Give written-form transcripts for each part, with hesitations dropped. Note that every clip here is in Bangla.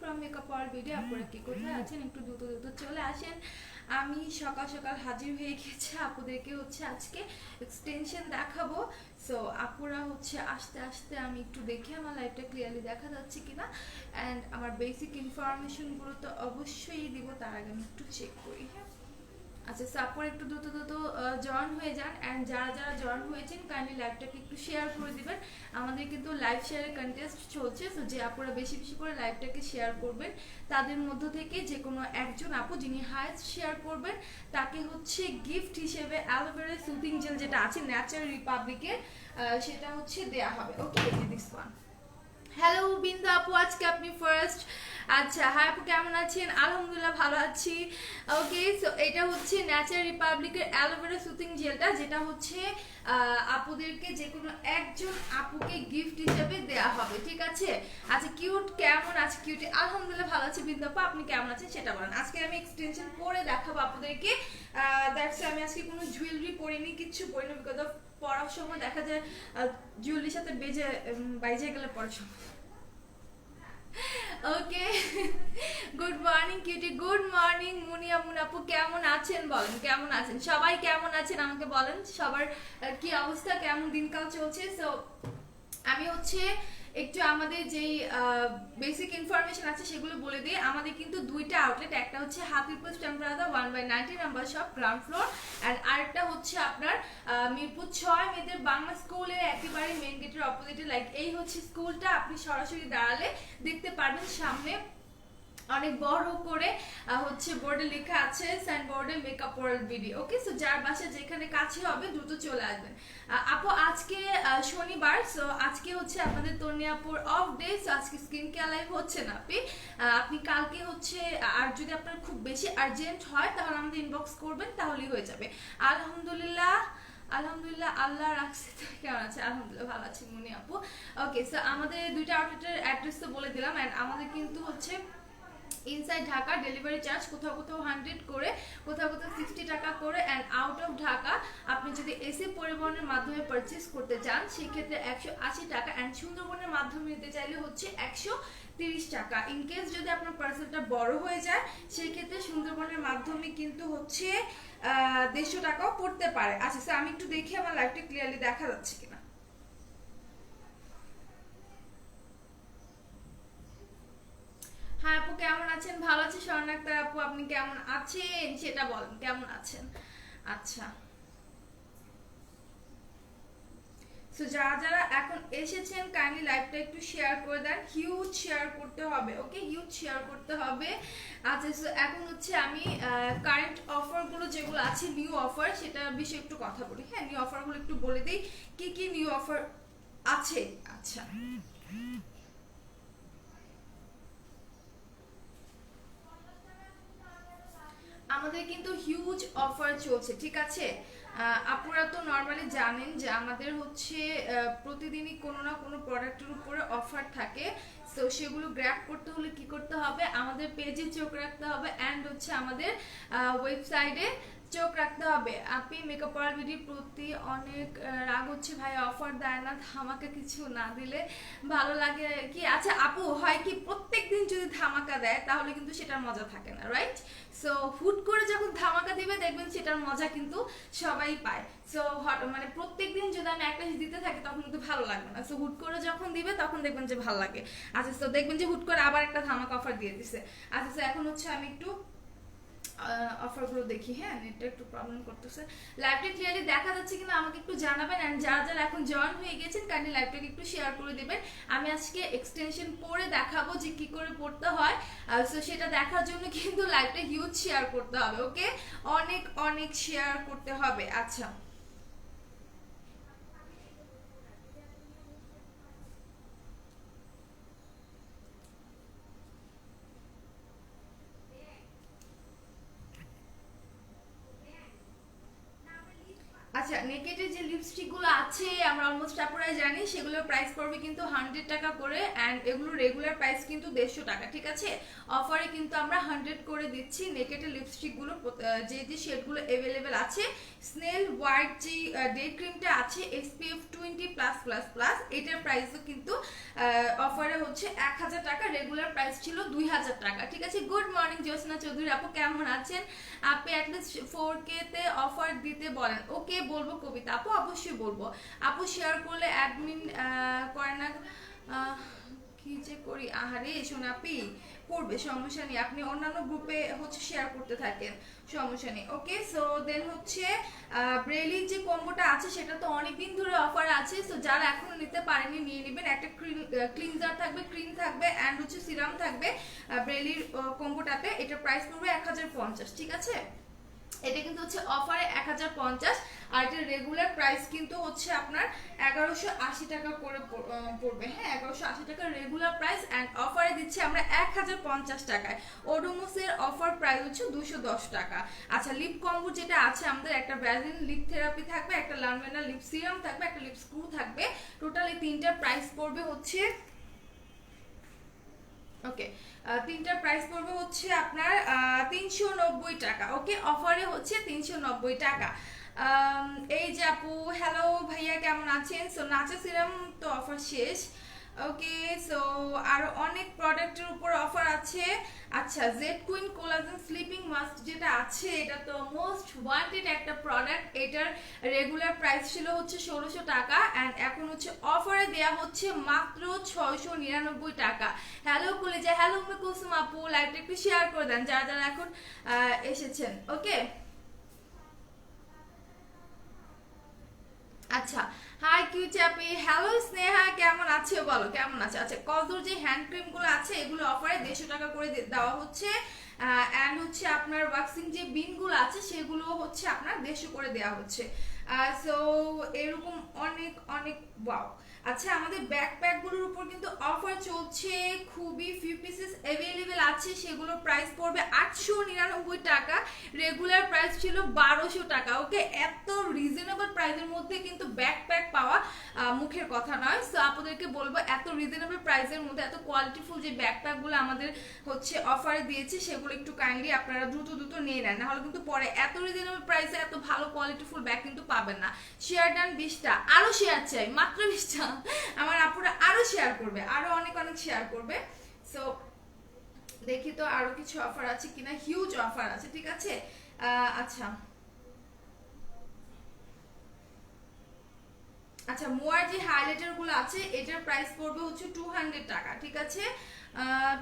From makeup world video. আপনারা কি কোথায় আছেন একটু দ্রুত দ্রুত চলে আসেন। আমি সকাল সকাল হাজির হয়ে গেছি, আপুদেরকে হচ্ছে আজকে এক্সটেনশন দেখাবো। সো আপুরা হচ্ছে আস্তে আস্তে আমি একটু দেখে আমার লাইভটা ক্লিয়ারলি দেখা যাচ্ছে কিনা, অ্যান্ড আমার বেসিক ইনফরমেশনগুলো তো অবশ্যই দিব, তার আগে আমি একটু চেক করি। হ্যাঁ, আচ্ছা সাপোর্ট একটু দ্রুত দ্রুত জয়েন হয়ে যান, অ্যান্ড যারা যারা জয়েন হয়েছেন কাইন্ডলি লাইভটাকে একটু শেয়ার করে দিবেন। আমাদের কিন্তু লাইভ শেয়ারের কন্টেস্ট চলছে, তো যে আপুরা বেশি বেশি করে লাইভটাকে শেয়ার করবেন তাদের মধ্য থেকে যে কোনো একজন আপু যিনি হাইয়েস্ট শেয়ার করবেন তাকে হচ্ছে গিফট হিসেবে অ্যালোভেরা সুদিং জেল যেটা আছে ন্যাচারাল রিপাবলিকের, সেটা হচ্ছে দেয়া হবে। ওকে, দিস ওয়ান। হ্যালো বিন্দু আপু, আজকে আপনি ফার্স্ট। আচ্ছা, হ্যাঁ আপু কেমন আছেন? আলহামদুলিল্লাহ ভালো আছি। ওকে, সো এটা হচ্ছে ন্যাচারাল রিপাবলিকের অ্যালোভেরা সুথিং জেলটা, যেটা হচ্ছে আপুদেরকে যে কোনো একজন আপুকে গিফট হিসেবে দেয়া হবে, ঠিক আছে? আচ্ছা কিউট কেমন আছে? কিউটি আলহামদুলিল্লাহ ভালো আছে। বিন্দু আপু আপনি কেমন আছেন সেটা বলেন। আজকে আমি এক্সটেনশন পরে দেখাবো আপনাদেরকে। দ্যাটস আমি আজকে কোনো জুয়েলারি পরিনি, কিচ্ছু পরিনি, বিকজ অফ পড়ার সময় দেখা যায় জুয়েলারির সাথে বাইজে গেলে পড়ার সময়। Okay, good morning cutie, good morning Munia মুনাপু, কেমন আছেন বলেন? কেমন আছেন সবাই? কেমন আছেন আমাকে বলেন, সবার কি অবস্থা, কেমন দিনকাল চলছে? সো আমি হচ্ছে একটু আমাদের যেই বেসিক ইনফরমেশন আছে সেগুলো বলে দিই। আমাদের কিন্তু দুইটা আউটলেট, একটা হচ্ছে হাতিরপুর টেম্পরাদা 1/90 number shop ground floor, and আরেকটা হচ্ছে আপনার মিরপুর 6 মেয়েদের বাংলা স্কুলের একেবারে মেন গেটের অপোজিটে। লাইক এই হচ্ছে স্কুলটা, আপনি সরাসরি দাঁড়ালে দেখতে পারবেন সামনে অনেক বড় করে হচ্ছে বোর্ডে লেখা আছে সাইনবোর্ডে মেকআপ ওয়ার্ল্ড ভিডিও। ওকে, সো যার বাসা যেখানে কাছে হবে দ্রুত চলে আসবেন। আপু আজকে শনিবার, সো আজকে হচ্ছে আপনাদের তনিয়াপুর অফ ডে, সো আজকে স্কিন কেয়ার লাইভ হচ্ছে না। আপনি কালকে হচ্ছে, আর যদি আপনার খুব বেশি আর্জেন্ট হয় তাহলে আমাদের ইনবক্স করবেন, তাহলেই হয়ে যাবে। আলহামদুলিল্লাহ, আলহামদুলিল্লাহ আল্লাহ রাখছে। তো কেমন আছে? আলহামদুলিল্লাহ ভালো আছি মুনি আপু। ওকে, সো আমাদের দুইটা আউটলেটের অ্যাড্রেস তো বলে দিলাম, অ্যান্ড আমাদের কিন্তু হচ্ছে ইনসাইড ঢাকা ডেলিভারি চার্জ কোথাও কোথাও 100 করে, কোথাও কোথাও 60 টাকা করে, অ্যান্ড আউট অফ ঢাকা আপনি যদি এসি পরিবহনের মাধ্যমে পারচেস করতে চান সেক্ষেত্রে 180 টাকা, অ্যান্ড সুন্দরবনের মাধ্যমে নিতে চাইলে হচ্ছে 130 টাকা। ইন কেস যদি আপনার পার্সেলটা বড় হয়ে যায় সেই ক্ষেত্রে সুন্দরবনের মাধ্যমে কিন্তু হচ্ছে 150 টাকাও পড়তে পারে। আচ্ছা স্যার, আমি একটু দেখি আমার লাইভটা ক্লিয়ারলি দেখা যাচ্ছে কিনা। হ্যাঁ আপু কেমন আছেন? ভালো আছি। স্বর্ণাক্তার আপু আপনি কেমন আছেন সেটা বলেন, কেমন আছেন? আচ্ছা, সো যারা যারা এখন এসেছেন কাইন্ডলি লাইভটা একটু শেয়ার করে দেন, হিউজ শেয়ার করতে হবে। ওকে, হিউজ শেয়ার করতে হবে। আচ্ছা, সো এখন হচ্ছে আমি কারেন্ট অফারগুলো যেগুলো আছে নিউ অফার সেটার বিষয়ে একটু কথা বলি। হ্যাঁ, নিউ অফারগুলো একটু বলে দিই কি কি নিউ অফার আছে। আচ্ছা, আমাদের কিন্তু হিউজ অফার চলছে, ঠিক আছে? আপুরা তো নর্মালি জানেন যে আমাদের হচ্ছে প্রতিদিনই কোনো না কোনো প্রোডাক্টের উপরে অফার থাকে। তো সেগুলো গ্র্যাব করতে হলে কি করতে হবে? আমাদের পেজে চোখ রাখতে হবে, অ্যান্ড হচ্ছে আমাদের ওয়েবসাইটে চোখ রাখতে হবে। আপনি মেকআপ ওয়ার্ল্ড ভিডিওর প্রতি অনেক রাগ হচ্ছে, ভাই অফার দেয় না, ধামাকা কিছু না দিলে ভালো লাগে কি? আচ্ছা আপু, হয় কি প্রত্যেক দিন যদি ধামাকা দেয় তাহলে কিন্তু সেটার মজা থাকে না, রাইট? সো হুট করে যখন ধামাকা দিবে দেখবেন সেটার মজা কিন্তু সবাই পায়। সো মানে প্রত্যেকদিন যদি আমি একটা দিতে থাকি তখন কিন্তু ভালো লাগবে না। সো হুট করে যখন দিবে তখন দেখবেন যে ভালো লাগে। আচ্ছা, তো দেখবেন যে হুট করে আবার একটা ধামাকা অফার দিয়ে দিছে। আচ্ছা, তো এখন হচ্ছে আমি একটু অফারগুলো দেখি। হ্যাঁ, নেটটা একটু প্রবলেম করতেছে। লাইভটা ক্লিয়ারলি দেখা যাচ্ছে কিনা আমাকে একটু জানাবেন, এন্ড যারা যারা এখন জয়েন হয়ে গেছেন কাইন্ডলি লাইভটাকে একটু শেয়ার করে দিবেন। আমি আজকে এক্সটেনশন পরে দেখাবো যে কি করে পড়তে হয়, সো সেটা দেখার জন্য কিন্তু লাইভটা হিউজ শেয়ার করতে হবে। ওকে, অনেক অনেক শেয়ার করতে হবে। আচ্ছা, আচ্ছা নেট নেকেটের যে লিপস্টিকগুলো আছে আমরা অলমোস্ট আপনারা জানি সেগুলোর প্রাইস পড়বে কিন্তু 100 টাকা করে, অ্যান্ড এগুলো রেগুলার প্রাইস কিন্তু 150 টাকা, ঠিক আছে। অফারে কিন্তু আমরা 100 করে দিচ্ছি নেকেটের লিপস্টিকগুলো, যে যে শেডগুলো অ্যাভেলেবেল আছে। স্নেল হোয়াইট যে ডে ক্রিমটা আছে SPF 20+++, এটার প্রাইসও কিন্তু অফারে হচ্ছে 1000 টাকা, রেগুলার প্রাইস ছিল 2000 টাকা, ঠিক আছে। গুড মর্নিং জ্যোৎস্না চৌধুরী আপু, কেমন আছেন? আপনি অ্যাটলিস্ট 4K তে অফার দিতে বলেন। ওকে বলবো কবিতা আপু, অবশ্যই বলবো আপু। শেয়ার করলে অ্যাডমিন করে না, কি যে করি, আহারে সোনাপি করবে, সমস্যা নেই, আপনি অন্যান্য গ্রুপে হচ্ছে শেয়ার করতে থাকেন, সমস্যা নেই। ওকে, সো দেন হচ্ছে ব্রেলির যে কম্বোটা আছে সেটা তো অনেকদিন ধরে অফার আছে, সো যারা এখনো নিতে পারেনি নিয়ে নেবেন। একটা ক্লিনজার থাকবে, ক্রিম থাকবে, অ্যান্ড হচ্ছে সিরাম থাকবে ব্রেলির কম্বোটাতে। এটা প্রাইস পড়বে 1050, ঠিক আছে। এটা কিন্তু হচ্ছে অফারে 1050, আর এটা রেগুলার প্রাইস কিন্তু হচ্ছে আপনার 1180 টাকা করে পড়বে। হ্যাঁ, 1180 টাকা রেগুলার প্রাইস, এন্ড অফারে দিচ্ছি আমরা 1050 টাকায়। ওডোমোসের অফার প্রাইস হচ্ছে 210 টাকা। আচ্ছা, লিপ কম্বো যেটা আছে আমাদের, একটা ভ্যাসলিন লিপ থেরাপি থাকবে, একটা লানভেনা লিপ সিরাম থাকবে, একটা লিপ স্ক্রু থাকবে। টোটাল এই তিনটার প্রাইস পড়বে হচ্ছে, ওকে, তিনটার প্রাইস পড়বে হচ্ছে আপনার 390 টাকা। ওকে, অফারে হচ্ছে 390 টাকা। এই যে আপু, হ্যালো ভাইয়া, কেমন আছেন? সো নাচা সিরাম তো অফার শেষ। ওকে, সো আরো অনেক প্রোডাক্টের উপর অফার আছে। আচ্ছা, Z queen collagen sleeping mask যেটা আছে, এটা তো মোস্ট ওয়ান্টেড একটা প্রোডাক্ট। এটার রেগুলার প্রাইস ছিল হচ্ছে 1600 টাকা, এন্ড এখন হচ্ছে অফারে দেয়া হচ্ছে মাত্র 699 টাকা। হ্যালো কলেজা, হ্যালো কুলসুম আপু, লাইভটা একটু শেয়ার করে দেন যারা যারা এখন এসেছেন। ওকে, আচ্ছা, হাই কিউচাপি, হ্যালো স্নেহা, কেমন আছো বলো, কেমন আছে? আচ্ছা, কজোর যে হ্যান্ড ক্রিম গুলো আছে এগুলো অফারে 150 টাকা করে দেওয়া হচ্ছে, এন্ড হচ্ছে আপনার ওয়াক্সিং যে বিন গুলো আছে সেগুলো হচ্ছে আপনার 150 করে দেওয়া হচ্ছে। সো এরকম অনেক অনেক, ওয়াও। আচ্ছা, আমাদের ব্যাকপ্যাক গুলোর উপর কিন্তু অফার চলছে, খুবই ফিউ পিসেস অ্যাভেলেবেল আছে, সেগুলোর প্রাইস পড়বে 899 টাকা, রেগুলার প্রাইস ছিল 1200 টাকা। ওকে, এত রিজনেবল প্রাইসের মধ্যে কিন্তু ব্যাকপ্যাক পাওয়া মুখের কথা নয়। সো আপনাদেরকে বলবো, এত রিজনেবল প্রাইসের মধ্যে এত কোয়ালিটিফুল যে ব্যাকপ্যাক গুলো আমাদের হচ্ছে অফারে দিয়েছে, সেগুলো একটু কাইন্ডলি আপনারা দ্রুত দ্রুত নিয়ে নেন, নাহলে কিন্তু পরে এত রিজনেবল প্রাইসে এত ভালো কোয়ালিটিফুল ব্যাগ কিন্তু পাবেন না। শেয়ার ডান 20টা, আরো শেয়ার চাই, মাত্র 20টা। আমার আপুরা আরো শেয়ার করবে, আরো অনেক অনেক শেয়ার করবে। সো দেখি তো আরো কিছু অফার আছে কিনা, হিউজ অফার আছে, ঠিক আছে। আচ্ছা আচ্ছা, মোয়ার যে হাইলাইটার গুলো আছে এটার প্রাইস পড়বে হচ্ছে 200 টাকা, ঠিক আছে।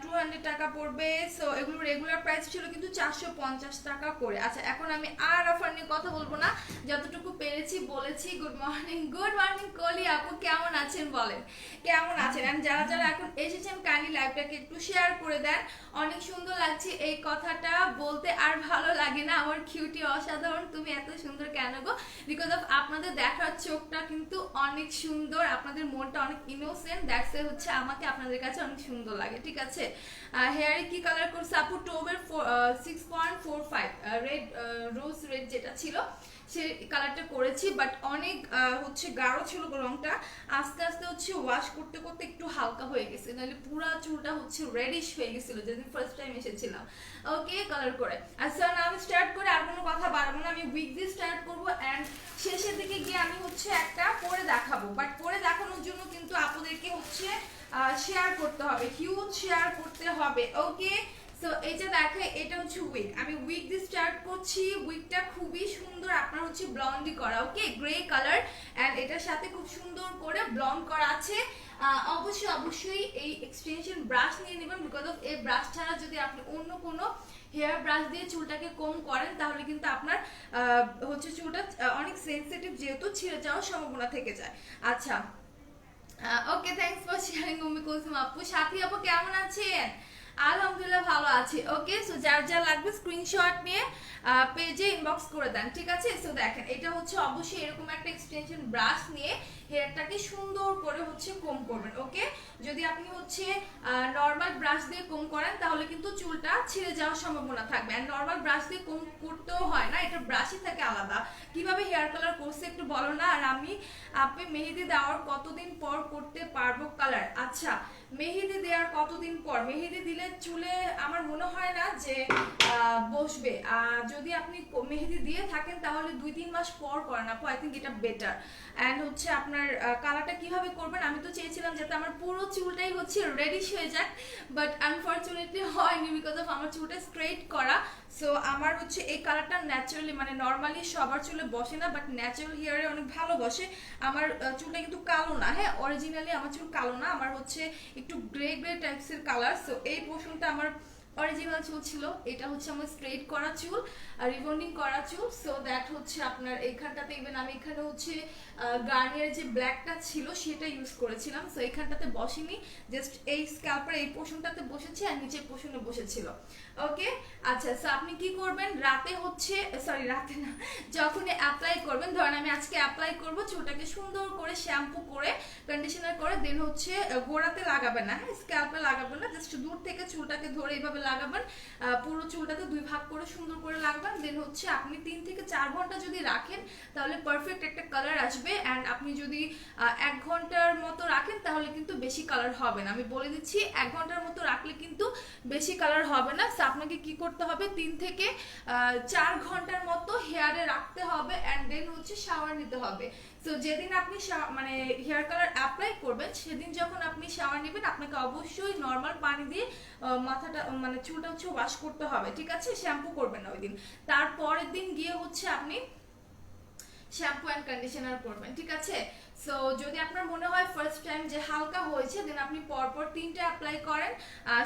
200 টাকা পড়বে। সো এগুলো রেগুলার প্রাইস ছিল কিন্তু 450 টাকা করে। আচ্ছা, এখন আমি আর অফার নিয়ে কথা বলবো না, যতটুকু পেরেছি বলেছি। গুড মর্নিং, গুড মর্নিং কলি আপু, কেমন আছেন বলেন, কেমন আছেন? এন্ড যারা যারা এখন এসেছেন কাইন্ডলি লাইভটাকে একটু শেয়ার করে দেন। অনেক সুন্দর লাগছে, এই কথাটা বলতে আর ভালো লাগে না, আমার কিউটি অসাধারণ, তুমি এত সুন্দর কেন গো? বিকজ অফ আপনাদের দেখার চোখটা কিন্তু অনেক সুন্দর, আপনাদের মনটা অনেক ইনোসেন্ট, দ্যাটস হচ্ছে আমাকে আপনাদের কাছে অনেক সুন্দর লাগে, ঠিক আছে। হেয়ারে কি কালার করছে আপু? টোবের 6.45 রেড, রোজ রেড যেটা ছিল সে কালারটা করেছি, বাট অনেক হচ্ছে গাঢ় ছিল রংটা, আস্তে আস্তে হচ্ছে ওয়াশ করতে করতে একটু হালকা হয়ে গেছে, নাহলে পুরো চুলটা হচ্ছে রেডিশ হয়ে গেছিল যেদিন ফার্স্ট টাইম এসেছিলাম। ওকে, কালার করে। আচ্ছা, না আমি স্টার্ট করে আর কোনো কথা বাড়াবো না, আমি উইক দিয়ে স্টার্ট করবো, অ্যান্ড শেষের দিকে গিয়ে আমি হচ্ছে একটা পরে দেখাবো, বাট পরে দেখানোর জন্য কিন্তু আপনাদেরকে হচ্ছে শেয়ার করতে হবে, হিউজ শেয়ার করতে হবে। ওকে, সো এটা দেখে, এটা হচ্ছে উইক, আমি উইক দিয়ে স্টার্ট করছি। উইকটা খুবই সুন্দর, আপনার হচ্ছে ব্লন্ডি করা, ওকে, গ্রে কালার, এন্ড এটার সাথে খুব সুন্দর করে ব্লন্ড করা আছে। অবশ্যই অবশ্যই এই এক্সটেনশন ব্রাশ নিয়ে নেবেন, বিকজ অফ এই ব্রাশ ছাড়া যদি আপনি অন্য কোনো হেয়ার ব্রাশ দিয়ে চুলটাকে কম করেন তাহলে কিন্তু আপনার হচ্ছে চুলটা অনেক সেনসিটিভ, যেহেতু ছিঁড়ে যাওয়ার সম্ভাবনা থেকে যায়। আচ্ছা, ওকে, থ্যাঙ্কস ফর শেয়ারিং উম্মি কুলসুম আপু। সাথী আপু, কেমন আছেন? আলহামদুলিল্লাহ ভালো আছে। ওকে, সো যার যা লাগবে স্ক্রিনশট নিয়ে পেজে ইনবক্স করে দেন, ঠিক আছে? সো দেখেন এটা হচ্ছে অবশ্যই এরকম একটা এক্সটেনশন ব্রাশ নিয়ে হেয়ারটাকে সুন্দর করে হচ্ছে কম করবেন। ওকে, যদি আপনি হচ্ছে নর্মাল ব্রাশ দিয়ে কম করেন তাহলে কিন্তু চুলটা ছিঁড়ে যাওয়ার সম্ভাবনা থাকবে। আর নর্মাল ব্রাশ দিয়ে কম করতেও হয় না, এটা ব্রাশই থাকে আলাদা। কিভাবে হেয়ার কালার করছে একটু বলো না। আর আপনি মেহেদি দেওয়ার কতদিন পর করতে পারবো কালার? আচ্ছা, মেহেদি দেওয়ার কতদিন পর? মেহেদি দিলে চুলে আমার মনে হয় না যে বসবে। যদি আপনি মেহেদি দিয়ে থাকেন তাহলে 2-3 মাস পর করেন আপু, আই থিঙ্ক এটা বেটার। অ্যান্ড হচ্ছে আপনার কালারটা কিভাবে করবেন, আমি তো চেয়েছিলাম যাতে আমার পুরো চুলটাই হচ্ছে রেডিশ হয়ে যাক, বাট আনফরচুনেটলি হয়নি বিকজ অফ আমার চুলটা স্ট্রেট করা। সো আমার হচ্ছে এই কালারটা ন্যাচারালি মানে নর্মালি সবার চুলে বসে না, বাট ন্যাচারাল হেয়ারে অনেক ভালো বসে। আমার চুলটা কিন্তু কালো না, হ্যাঁ অরিজিনালি আমার চুল কালো না, আমার হচ্ছে একটু গ্রে গ্রে টাইপসের কালার। সো এই পোর্শনটা আমার অরিজিনাল চুল ছিল, এটা হচ্ছে আমার স্ট্রেট করা চুল আর রিবন্ডিং করা চুল। সো দ্যাট হচ্ছে আপনার এইখানটাতে ইভেন আমি এখানে হচ্ছে গার্নিয়ার যে ব্ল্যাকটা ছিল সেটা ইউজ করেছিলাম। সো এইখানটাতে বসেনি, জাস্ট এই স্ক্যাল্পের এই পোর্শনটাতে বসেছি আর নিচের পোর্শনে বসেছিল। ওকে, আচ্ছা সো আপনি কি করবেন রাতে হচ্ছে, সরি রাতে না, যখনই অ্যাপ্লাই করবেন, ধরেন আমি আজকে অ্যাপ্লাই করব, চুলটাকে সুন্দর করে শ্যাম্পু করে কন্ডিশনার করে দেন হচ্ছে গোড়াতে লাগাবেন না, হ্যাঁ স্ক্যাল্পে লাগাবেন না, জাস্ট দূর থেকে চুলটাকে ধরে এইভাবে লাগাবেন। পুরো চুলটাকে 2 ভাগ করে সুন্দর করে লাগাবেন। দেন হচ্ছে আপনি 3 থেকে 4 ঘন্টা যদি রাখেন তাহলে পারফেক্ট একটা কালার আসবে। অ্যান্ড আপনি যদি 1 ঘন্টার মতো রাখেন তাহলে কিন্তু বেশি কালার হবে না, আমি বলে দিচ্ছি 1 ঘন্টার মতো রাখলে কিন্তু বেশি কালার হবে না। আপনাকে কি করতে হবে, 3 থেকে 4 ঘন্টার মতো হেয়ারে রাখতে হবে অ্যান্ড দেন হচ্ছে শাওয়ার নিতে হবে। সো যেদিন আপনি মানে হেয়ার কালার অ্যাপ্লাই করবেন সেদিন যখন আপনি শাওয়ার নেবেন আপনাকে অবশ্যই নর্মাল পানি দিয়ে মাথাটা মানে চুলটা হচ্ছে ওয়াশ করতে হবে, ঠিক আছে? শ্যাম্পু করবেন না ওই দিন, তারপরের দিন গিয়ে হচ্ছে আপনি শ্যাম্পু অ্যান্ড কন্ডিশনার করবেন, ঠিক আছে? সো যদি আপনার মনে হয় ফার্স্ট টাইম যে হালকা হয়েছে দেন আপনি পরপর 3টা অ্যাপ্লাই করেন,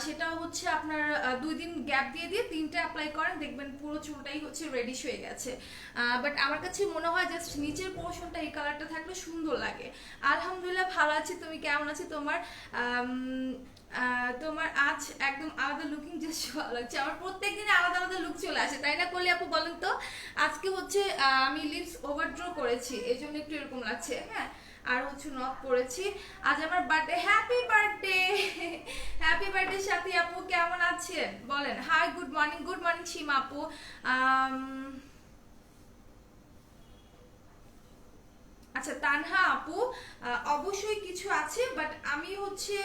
সেটাও হচ্ছে আপনার 2 দিন গ্যাপ দিয়ে দিয়ে 3টা অ্যাপ্লাই করেন, দেখবেন পুরো চুলটাই হচ্ছে রেডিশ হয়ে গেছে। বাট আমার কাছে মনে হয় জাস্ট নিচের পোর্শনটা এই কালারটা থাকলে সুন্দর লাগে। আলহামদুলিল্লাহ ভালো আছি, তুমি কেমন আছো? তোমার আজ একদম আলাদা লুকিং জাস্ট ভালো লাগছে। আমার প্রত্যেকদিন আলাদা আলাদা লুক চলে আসে, তাই না করলে আপু বলেন তো? আজকে হচ্ছে আমি লিপস ওভারড্র করেছি এই জন্য একটু এরকম লাগছে, হ্যাঁ আর হচ্ছে নক করেছি। আজ আমার birthday, happy birthday, happy birthday সাথী আপু, কেমন আছেন বলেন? হাই গুড মর্নিং সীমা আপু। আচ্ছা তানহা আপু, অবশ্যই কিছু আছে বাট আমি হচ্ছে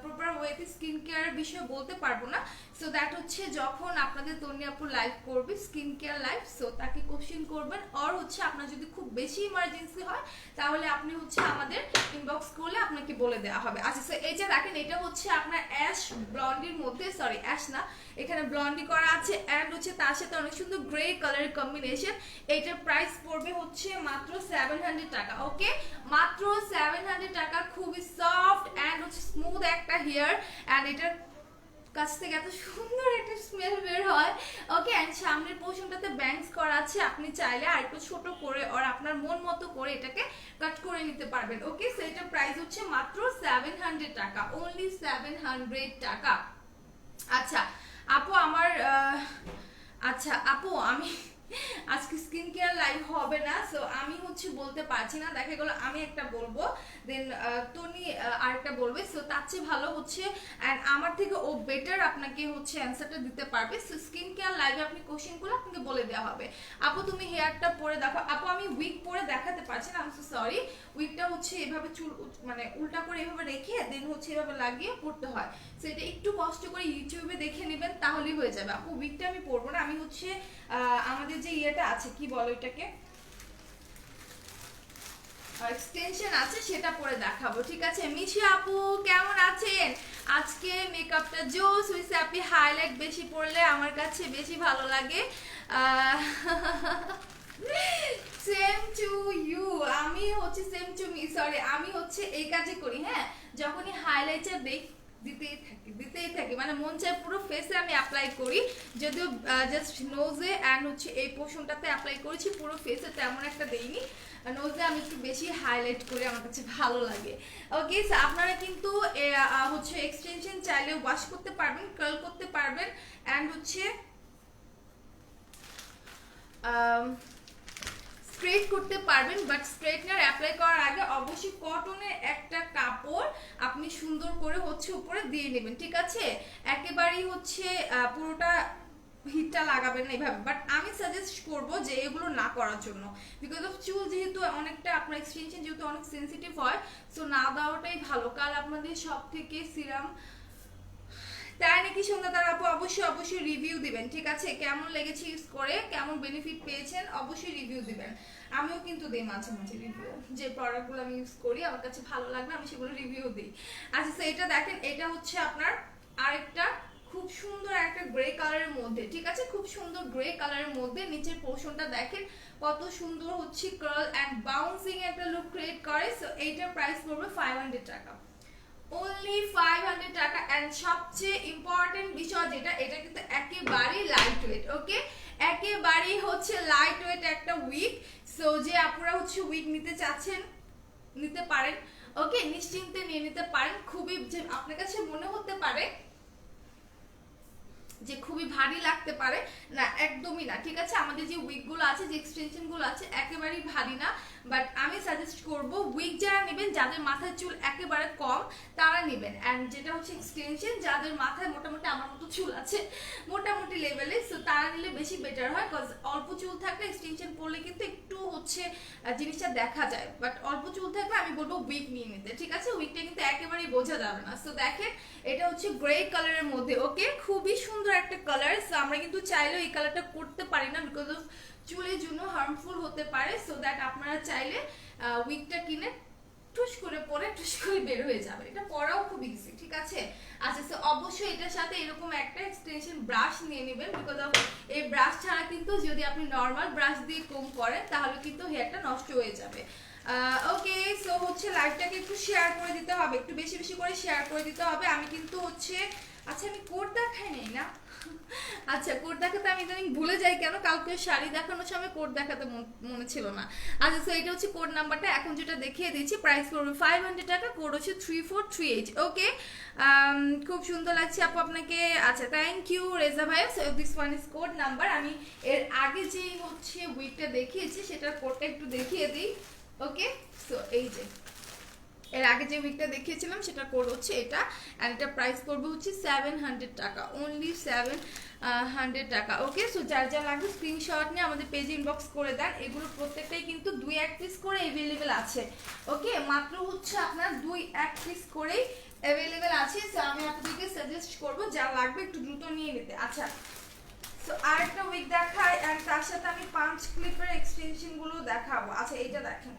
প্রপার ওয়েতে স্কিন কেয়ার বিষয়ে বলতে পারবো না। সো দ্যাট হচ্ছে যখন আপনাদের তন্নি আপু লাইভ করবে স্কিন কেয়ার লাইভ, সো তাকে কোশ্চেন করবেন। আর হচ্ছে আপনার যদি খুব বেশি ইমার্জেন্সি হয় তাহলে আপনি হচ্ছে আমাদের ইনবক্স করলে আপনাকে বলে দেওয়া হবে। আচ্ছা সো এই যে দেখেন এটা হচ্ছে আপনার অ্যাশ ব্লন্ডির মধ্যে, সরি অ্যাশ না, এখানে ব্লন্ডি করা আছে অ্যান্ড হচ্ছে তার সাথে অনেক সুন্দর গ্রে কালারের কম্বিনেশন। এইটার প্রাইস পড়বে হচ্ছে মাত্র 700 টাকা। ওকে, মাত্র 700 টাকা। খুবই সফট অ্যান্ড হচ্ছে স্মুথ একটা হেয়ার অ্যান্ড এটার কাছ থেকে এত সুন্দর একটা স্মেল বের হয়। ওকে, অ্যান্ড সামনের পোর্শনটাতে ব্যাংকস করা আছে, আপনি চাইলে আর একটু ছোট করে আর আপনার মন মতো করে এটাকে কাট করে নিতে পারবেন। ওকে, সো এটার প্রাইস হচ্ছে মাত্র 700 টাকা, অনলি 700 টাকা। আচ্ছা আপু আমার আচ্ছা আপু আমি আজকে স্কিন কেয়ার লাইভ হবে না, সো আমি হচ্ছে বলতে পারছি না। দেখা গেল আমি একটা বলবো দেন টনি আরেকটা বলবে, সো তার চেয়ে ভালো হচ্ছে অ্যান্ড আমার থেকে ও বেটার আপনাকে হচ্ছে অ্যান্সারটা দিতে পারবে। সো স্কিন কেয়ার লাইভে আপনি কোশ্চেনগুলো আপনাকে বলে দেওয়া হবে। আপু তুমি হেয়ারটা পরে দেখো। আপু আমি উইক পরে দেখাতে পারছি না, আমি সো সরি। উইকটা হচ্ছে এভাবে চুল মানে উল্টা করে এভাবে রেখে দেন হচ্ছে এভাবে লাগিয়ে পড়তে হয়। সো এটা একটু কষ্ট করে ইউটিউবে দেখে নেবেন তাহলেই হয়ে যাবে। আপু উইকটা আমি পরবো না, আমি হচ্ছে আমাদের যে ইয়েটা আছে কি বলো এটাকে এক্সটেনশন আছে সেটা পরে দেখাবো, ঠিক আছে? মিশি আপু কেমন আছেন? আজকে মেকআপটা জোস হইছে, আপনি হাইলাইট বেশি পরলে আমার কাছে বেশি ভালো লাগে। সেম টু ইউ, আমি হচ্ছে সেম টু মি, সরি আমি হচ্ছে এই কাজই করি, হ্যাঁ যখনই হাইলাইটার দিতেই থাকি মানে মন চায় পুরো ফেসে আমি অ্যাপ্লাই করি, যদিও জাস্ট নোজে অ্যান্ড হচ্ছে এই পোর্শনটাতে অ্যাপ্লাই করেছি, পুরো ফেসে তেমন একটা দেইনি, নোজে আমি একটু বেশি হাইলাইট করি, আমার কাছে ভালো লাগে। ওকে, আপনারা কিন্তু হচ্ছে এক্সটেনশন চাইলে ওয়াশ করতে পারবেন, কার্ল করতে পারবেন অ্যান্ড হচ্ছে স্ট্রেট করতে পারবেন, বাট স্ট্রেটনার অ্যাপ্লাই করার আগে অবশ্যই কটনের একটা কাপড় আপনি সুন্দর করে হচ্ছে উপরে দিয়ে নেবেন, ঠিক আছে? একেবারেই হচ্ছে পুরোটা হিটটা লাগাবেন না এইভাবে, বাট আমি সাজেস্ট করব যে এগুলো না করার জন্য, বিকজ অফ চুল যেহেতু অনেকটা আপনার এক্সটেনশন যেহেতু অনেক সেন্সিটিভ হয়, সো না দেওয়াটাই ভালো। কাল আপনাদের সব থেকে সিরাম তাই নাকি সন্ধ্যাতার আপু অবশ্যই রিভিউ দিবেন, ঠিক আছে? কেমন লেগেছে ইউজ করে, কেমন বেনিফিট পেয়েছেন, অবশ্যই রিভিউ দিবেন। আমিও কিন্তু দিই মাঝে মাঝে রিভিউ, যে প্রোডাক্টগুলো আমি ইউজ করি আমার কাছে ভালো লাগলে আমি সেগুলো রিভিউ দিই। আচ্ছা, তো এটা দেখেন, এটা হচ্ছে আপনার আরেকটা খুব সুন্দর একটা গ্রে কালারের মধ্যে, ঠিক আছে? খুব সুন্দর গ্রে কালারের মধ্যে নিচের পোর্শনটা দেখেন কত সুন্দর হচ্ছে কার্ল এন্ড বাউন্সিং একটা লুক ক্রিয়েট করে। সো এইটার প্রাইস পড়বে 500 টাকা, only 500 টাকা। এন্ড সবচেয়ে ইম্পর্টেন্ট বিষয় যেটা, এটা কিন্তু একেবারেই লাইট ওয়েট, ওকে? একেবারেই হচ্ছে লাইট ওয়েট একটা উইগ। সো যে আপনারা হচ্ছে উইগ নিতে চাচ্ছেন নিতে পারেন, ওকে? নিশ্চিন্তে নিয়ে নিতে পারেন। খুবই যে আপনার কাছে মনে হতে পারে যে খুবই ভারী লাগতে পারে, না একদমই না, ঠিক আছে? আমাদের যে উইগ গুলো আছে, যে এক্সটেনশন গুলো আছে, একেবারেই ভারী না। বাট আমি সাজেস্ট করব উইগ যারা নেবেন যাদের মাথার চুল একেবারে কম তারা নেবেন, এন্ড যেটা হচ্ছে এক্সটেনশন যাদের মাথায় মোটামুটি আমার মতো চুল আছে মোটামুটি লেভেলে, সো তারা নিলে বেশি বেটার হয়। কজ অল্প চুল থাকলে এক্সটেনশন পরলে কিন্তু একটু হচ্ছে জিনিসটা দেখা যায়, বাট অল্প চুল থাকলে আমি বলবো উইগ নিয়ে নিতে, ঠিক আছে? উইগটা কিন্তু একেবারেই বোঝা যাবে না। সো দেখেন, এটা হচ্ছে গ্রে কালারের মধ্যে, ওকে? খুবই সুন্দর একটা কালার। সো আমরা কিন্তু চাইলেও এই কালারটা করতে পারি না, বিকজ অফ চুলের জন্য হার্মফুল হতে পারে। সো দ্যাট আপনারা চাইলে উইগটা কিনে টুস করে পরে টুস করে বের হয়ে যাবে, এটা পরাও খুব ইজি, ঠিক আছে? আচ্ছা, সো অবশ্যই এটার সাথে এরকম একটা এক্সটেনশন ব্রাশ নিয়ে নেবেন, বিকজ অফ এই ব্রাশ ছাড়া কিন্তু যদি আপনি নর্মাল ব্রাশ দিয়ে কম করেন তাহলে কিন্তু হেয়ারটা নষ্ট হয়ে যাবে। ওকে, সো হচ্ছে লাইভটাকে একটু শেয়ার করে দিতে হবে, একটু বেশি বেশি করে শেয়ার করে দিতে হবে। আমি কিন্তু হচ্ছে, আচ্ছা আমি কোড দেখাই নাই না, আচ্ছা কোড দেখাতে আমি ইদানিং ভুলে যাই কেন, কালকে শাড়ি দেখানোর সময় কোড দেখাতে মনে ছিল না। আচ্ছা, সো এটা হচ্ছে কোড নাম্বারটা, এখন যেটা দেখিয়ে দিচ্ছি, প্রাইস পড়বে 500 টাকা, কোড হচ্ছে 3438, ওকে? খুব সুন্দর লাগছে আপু আপনাকে। আচ্ছা, থ্যাংক ইউ রেজা ভাই। So this one is code number. আমি এর আগে যে হচ্ছে উইকটা দেখিয়েছি সেটার কোডটা একটু দেখিয়ে দিই, ওকে? সো এই যে এর আগে যে উইকটা দেখিয়েছিলাম সেটা কোড হচ্ছে এটা, এন্ড এটা প্রাইস পড়বে হচ্ছে 700 টাকা, অনলি 700 টাকা, ওকে? সো যার যা লাগবে স্ক্রিনশট নিয়ে আমাদের পেজে ইনবক্স করে দেন। এগুলো প্রত্যেকটাই কিন্তু 2-1 পিস করে अवेलेबल আছে, ওকে? মাত্র হচ্ছে আপনার 2-1 পিস করেই अवेलेबल আছে। সো আমি আপনাদেরকে সাজেস্ট করব যা লাগবে একটু দ্রুত নিয়ে নিতে। আচ্ছা, সো আরেকটা উইক দেখাই, এন্ড তার সাথে আমি পাঁচ ক্লিপের এক্সটেনশন গুলো দেখাবো। আচ্ছা, এইটা দেখেন,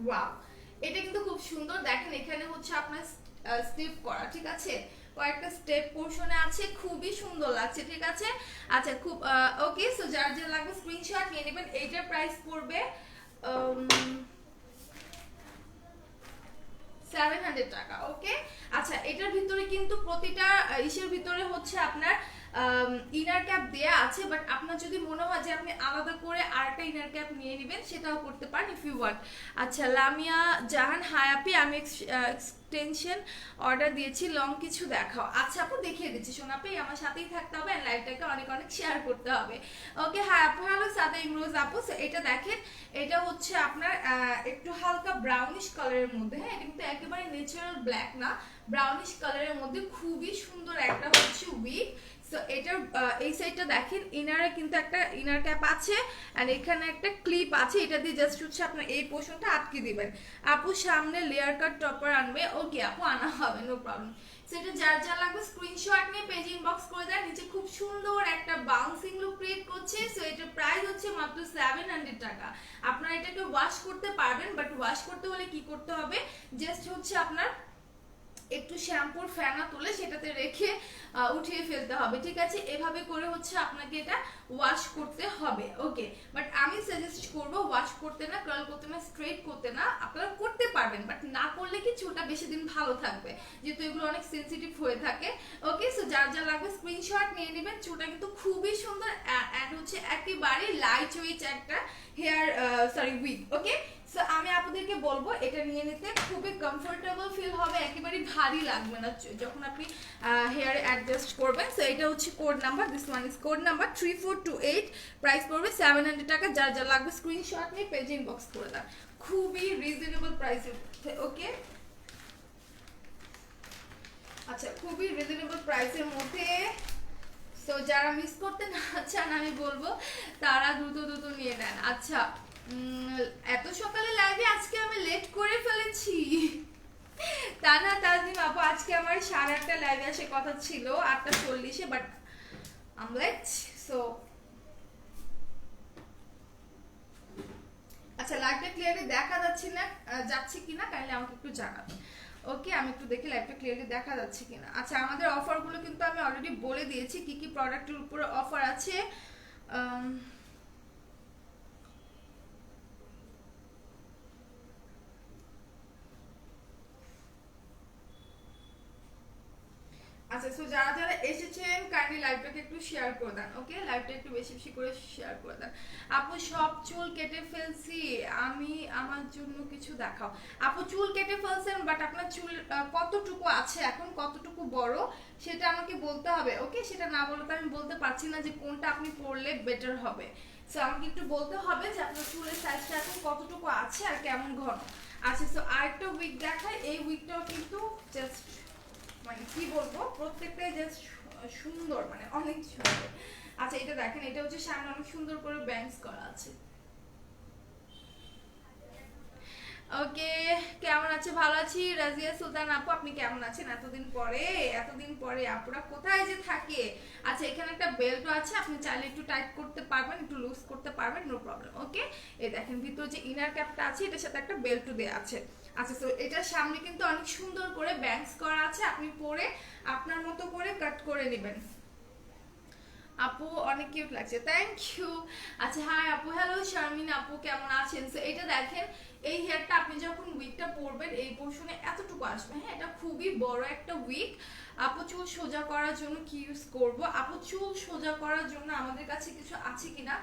ওয়াও, এটা কিন্তু খুব সুন্দর। দেখেন এখানে হচ্ছে আপনার স্টেপ করা, ঠিক আছে? কয়েকটা স্টেপ পোর্শনে আছে, খুবই সুন্দর লাগছে, ঠিক আছে? আচ্ছা, খুব ওকে। সো যার যা লাগবে স্ক্রিনশট নিয়ে নেবেন। এইটার প্রাইস পড়বে 700 টাকা, ওকে? আচ্ছা, এটার ভিতরে কিন্তু প্রতিটা ইসের ভিতরে হচ্ছে আপনার ইনার ক্যাপ দেয়া আছে, বাট আপনার যদি মনে হয় যে আপনি আলাদা করে আরেকটা ইনার ক্যাপ নিয়ে নেবেন সেটাও করতে পারেন ইফ ইউ ওয়ান্ট। আচ্ছা, লামিয়া জাহান, হাই আপি, আমি এক্সটেনশন অর্ডার দিয়েছি, লং কিছু দেখাও। আচ্ছা আপু, দেখিয়ে দিচ্ছি। সোনাপি আমার সাথেই থাকতে হবে, এন্ড লাইভটাকে অনেক অনেক শেয়ার করতে হবে, ওকে? হাই আপু, হ্যালো সাদা ইমরোজ আপু। সো এটা দেখেন, এটা হচ্ছে আপনার একটু হালকা ব্রাউনিশ কালারের মধ্যে, হ্যাঁ? এটা কিন্তু একেবারে ন্যাচারাল ব্ল্যাক না, ব্রাউনিশ কালারের মধ্যে খুবই সুন্দর একটা হচ্ছে উইগ। সো এটার এই সাইডটা দেখেন, ইনারে কিন্তু একটা ইনার ক্যাপ আছে, এন্ড এখানে একটা ক্লিপ আছে, এটা দিয়ে জাস্ট হচ্ছে আপনার এই পোর্শনটা আটকে দিবেন। আপু সামনে লেয়ার কাট টপার আনবে, ওকে আপু, আনা হবে, নো প্রবলেম। সো এটা যার যা লাগবে স্ক্রিনশট নিয়ে পেজ ইনবক্স করে দেন। নিচে খুব সুন্দর একটা বাউন্সিং লুক ক্রিয়েট করছে। সো এটার প্রাইস হচ্ছে মাত্র 700 টাকা। আপনারা এটাকে ওয়াশ করতে পারবেন, বাট ওয়াশ করতে হলে কি করতে হবে, জাস্ট হচ্ছে আপনার একটু শ্যাম্পুর ফেনা তুলে সেটাতে রেখে উঠিয়ে ফেলতে হবে, ঠিক আছে? এভাবে করে হচ্ছে আপনাকে এটা ওয়াশ করতে হবে, ওকে? বাট আমি সাজেস্ট করব ওয়াশ করতে না, কার্ল করতে না, স্ট্রেট করতে না। আপনারা করতে পারবেন, বাট না করলে কি চুলটা বেশি দিন ভালো থাকবে, যেহেতু এগুলো অনেক সেনসিটিভ হয়ে থাকে। ওকে, সো যার যা লাগবে স্ক্রিনশট নিয়ে নেবেন। চুলটা কিন্তু খুবই সুন্দর অ্যান্ড হচ্ছে একেবারে লাইট ওয়েট একটা হেয়ার উইগ, ওকে? সো আমি আপনাদেরকে বলবো এটা নিয়ে নিতে, খুবই কমফোর্টেবল ফিল হবে, একেবারে ভারী লাগবে না যখন আপনি হেয়ারে অ্যাডজাস্ট করবেন। সো এটা হচ্ছে code number, this one is code number 3428, price পড়বে 700 টাকা। যার যা লাগবে স্ক্রিনশট নিয়ে পেজে ইনবক্স করে দেন, খুবই রিজনেবল প্রাইসের মধ্যে, ওকে? আচ্ছা, খুবই রিজনেবল প্রাইসের মধ্যে। সো যারা মিস করতে না চান আমি বলবো তারা দ্রুত দ্রুত নিয়ে নেন। আচ্ছা, এত সকালে লাইভে আজকে আমি লেট করে ফেলেছি। তানা তাজনিম আপু, আজকে আমার 8:30 লাইভে আসে কথা ছিল 8:40-এ, বাট আম লেট। সো আচ্ছা, লাইভটা ক্লিয়ারলি দেখা যাচ্ছে কিনা কাইন্ডলি আমাকে একটু জানাবেন, ওকে? আমি একটু দেখি লাইভটা ক্লিয়ারলি দেখা যাচ্ছে কিনা। আচ্ছা, আমাদের অফারগুলো কিন্তু আমি অলরেডি বলে দিয়েছি কি কি প্রোডাক্টের উপরে অফার আছে। আচ্ছা, সো যারা যারা এসেছেন কাইন্ডলি লাইভটাকে একটু শেয়ার করে দেন, ওকে? লাইভটা একটু বেশি বেশি করে শেয়ার করে দেন। আপু সব চুল কেটে ফেলছি আমি, আমার জন্য কিছু দেখাও। আপু চুল কেটে ফেলছেন, বাট আপনার চুল কতটুকু আছে এখন, কতটুকু বড় সেটা আমাকে বলতে হবে, ওকে? সেটা না বলে তো আমি বলতে পারছি না যে কোনটা আপনি পরলে বেটার হবে। সো আমাকে একটু বলতে হবে যে আপনার চুলের সাইজটা এখন কতটুকু আছে আর কেমন ঘন। আচ্ছা, সো আরেকটা উইক দেখায়। এই উইকটাও কিন্তু জাস্ট মানে কি বলবো, প্রত্যেকটাই জাস্ট সুন্দর, মানে অনেক সুন্দর। আচ্ছা, এটা দেখেন, এটা হচ্ছে সামনে অনেক সুন্দর করে ব্যাংকস করা আছে, ওকে? কেমন আছে? ভালো আছি। রাজিয়া সুলতান আপু, আপনি কেমন আছেন? এতদিন পরে আপুরা কোথায় যে থাকে। আচ্ছা, এখানে একটা বেল্টও আছে, আপনি চাইলে একটু টাইট করতে পারবেন, একটু লুজ করতে পারবেন, নো প্রবলেম, ওকে? এই দেখেন ভিতরে যে ইনার ক্যাপটা আছে এটার সাথে একটা বেল্টও দেওয়া আছে। আচ্ছা, তো এটার সামনে কিন্তু অনেক সুন্দর করে ব্যাংকস করা আছে, আপনি পরে আপনার মতো করে কাট করে নেবেন। আপু অনেক কিউট লাগছে, থ্যাংক ইউ। আচ্ছা, হাই আপু, হ্যালো শারমিন আপু, কেমন আছেন? সো এটা দেখেন, এই হেয়ারটা আপনি যখন উইকটা পরবেন এই পোর্শনে এতটুকু আসবে, হ্যাঁ? এটা খুবই বড় একটা উইক। আপু চুল সোজা করার জন্য কি ইউজ করব? আপু চুল সোজা করার জন্য আমাদের কাছে কিছু আছে কিনা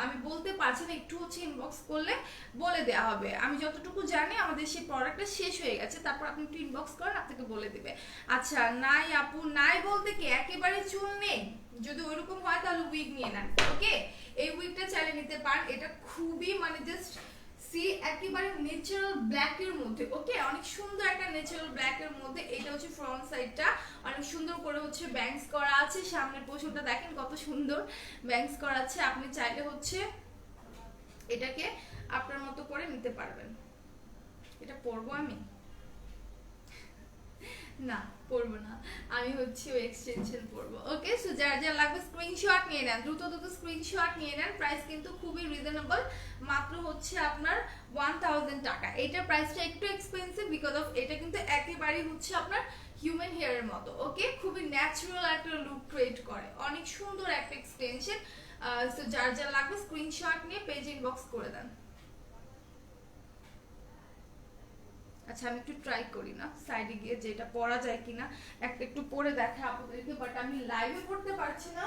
আমি বলতে পারছি না, একটু হচ্ছে ইনবক্স করলে বলে দেওয়া হবে। আমি যতটুকু জানি আমাদের সেই প্রোডাক্টটা শেষ হয়ে গেছে, তারপর আপনি একটু ইনবক্স করেন, আপনাকে বলে দিবে। আচ্ছা, নাই আপু, নাই বলতে কি একেবারে চুল নেই? যদি ওইরকম হয় তাহলে উইগ নিয়ে নেন, ওকে? এই উইগটা চাইলে নিতে পারেন, এটা খুবই মানে জাস্ট সি একেবারে ন্যাচারাল ব্ল্যাক এর মধ্যে, ওকে? অনেক সুন্দর একটা ন্যাচারাল ব্ল্যাক এর মধ্যে। এটা হচ্ছে ফ্রন্ট সাইডটা, অনেক সুন্দর করে হচ্ছে ব্যাংকস করা আছে। সামনের পোর্শনটা দেখেন কত সুন্দর ব্যাংকস করা আছে। আপনি চাইলে হচ্ছে এটাকে আপনার মতো করে নিতে পারবেন। এটা পরবো আমি না, পরবো না, আমি হচ্ছে ওই এক্সটেনশন পরবো, ওকে? সো যার যা লাগবে স্ক্রিনশট নিয়ে নেন, দ্রুত দ্রুত স্ক্রিনশট নিয়ে নেন। প্রাইস কিন্তু খুবই রিজনেবল, মাত্র হচ্ছে আপনার 1000 টাকা। এইটার প্রাইসটা একটু এক্সপেন্সিভ বিকজ অফ এটা কিন্তু একেবারেই হচ্ছে আপনার হিউম্যান হেয়ারের মতো, ওকে? খুবই ন্যাচারাল একটা লুক ক্রিয়েট করে, অনেক সুন্দর একটা এক্সটেনশন। সো যার যা লাগবে স্ক্রিনশট নিয়ে পেজ ইনবক্স করে দেন। আচ্ছা, আমি একটু ট্রাই করি না সাইডে গিয়ে যে এটা পরা যায় কিনা, একটা একটু পরে দেখা আপনাদেরকে, বাট আমি লাইভে করতে পারছি না।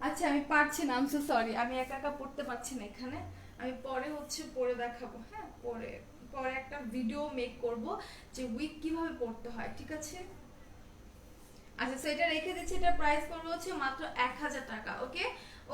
আচ্ছা, আমি পারছি না, আই এম সো সরি, আমি একা একা পড়তে পারছি না এখানে। আমি পরে হচ্ছে পরে দেখাবো, হ্যাঁ? পরে পরে একটা ভিডিও মেক করব যে উইক কিভাবে পড়তে হয়, ঠিক আছে? আচ্ছা, সো এটা রেখে দিচ্ছি, এটা প্রাইস পড়বে হচ্ছে মাত্র 1000 টাকা, ওকে?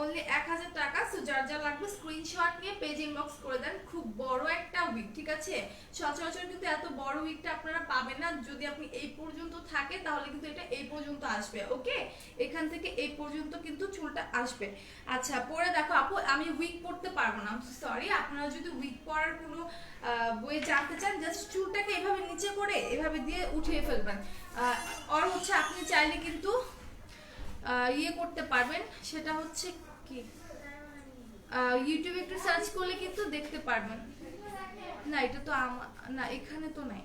অনলি 1000 টাকা। সো যার যা লাগবে স্ক্রিনশট নিয়ে পেজ ইনবক্স করে দেন। খুব বড় একটা উইক, ঠিক আছে? সচরাচর কিন্তু এত বড় উইকটা আপনারা পাবেন না, যদি আপনি এই পর্যন্ত থাকে তাহলে কিন্তু এটা এই পর্যন্ত আসবে, ওকে? এখান থেকে এই পর্যন্ত কিন্তু চুলটা আসবে। আচ্ছা, পরে দেখো আপু, আমি উইক পড়তে পারবো না, সরি। আপনারা যদি উইক পরার কোনো বই জানতে চান, জাস্ট চুলটাকে এভাবে নিচে করে এভাবে দিয়ে উঠিয়ে ফেলবেন। আর হচ্ছে আপনি চাইলে কিন্তু ইয়ে করতে পারবেন, সেটা হচ্ছে কি ইউটিউবে একটু সার্চ করলে কিন্তু দেখতে পারবেন। না এটা তো না এখানে তো নাই।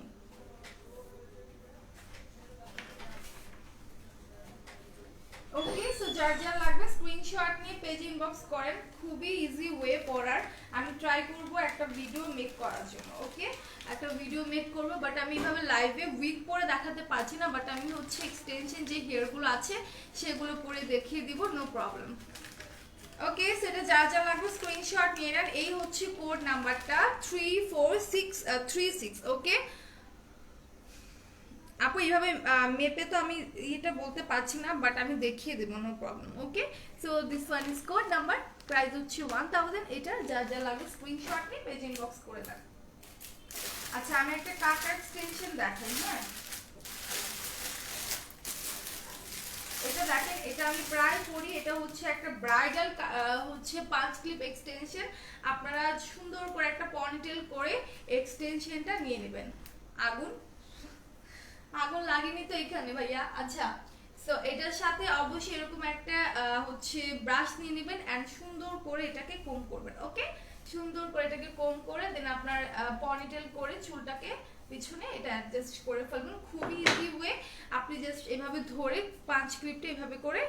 ওকে, সো যার যা লাগবে স্ক্রিনশট নিয়ে পেজ ইনবক্স করেন। খুবই ইজি ওয়ে পড়ার। আমি ট্রাই করব একটা ভিডিও মেক করার জন্য। ওকে, একটা ভিডিও মেক করব, বাট আমি এভাবে লাইভে উইক পরে দেখাতে পারছি না, বাট আমি হচ্ছে এক্সটেনশন যে হেয়ারগুলো আছে সেগুলো পরে দেখিয়ে দিব, নো প্রবলেম। ওকে, সেটা যা যা লাগবে স্ক্রিনশট নিয়ে নেন। এই হচ্ছে কোড নাম্বারটা 34636। ওকে আপু, এইভাবে মেপে তো আমি এটা বলতে পারছি না, বাট আমি দেখিয়ে দেবো, no problem. Okay, so this one is code number, price হচ্ছে 1000। এটা যা যা লাগবে স্ক্রিনশট নিয়ে পেজ ইনবক্স করে দেন। আচ্ছা, আমি একটা কাটা এক্সটেনশন দেখাই। হ্যাঁ, এটা দেখেন, এটা আমি প্রায় করি। এটা হচ্ছে একটা ব্রাইডাল হচ্ছে 5 ক্লিপ এক্সটেনশন। আপনারা সুন্দর করে একটা পনিটেল করে এক্সটেনশনটা নিয়ে নেবেন। আগুন আগুন লাগেনি তো এখানে ভাইয়া? আচ্ছা, সো এটার সাথে অবশ্যই এরকম একটা হচ্ছে ব্রাশ নিয়ে নেবেন এন্ড সুন্দর করে এটাকে কোম করবেন। ওকে, সুন্দর করে এটাকে কোম করে দেন আপনার পনিটেল করে চুলটাকে পিছনে এটা অ্যাডজাস্ট করে ফেলবেন। খুবই ইজি ওয়ে। আপনি জাস্ট এভাবে ধরে 5 ক্লিপটা এভাবে করে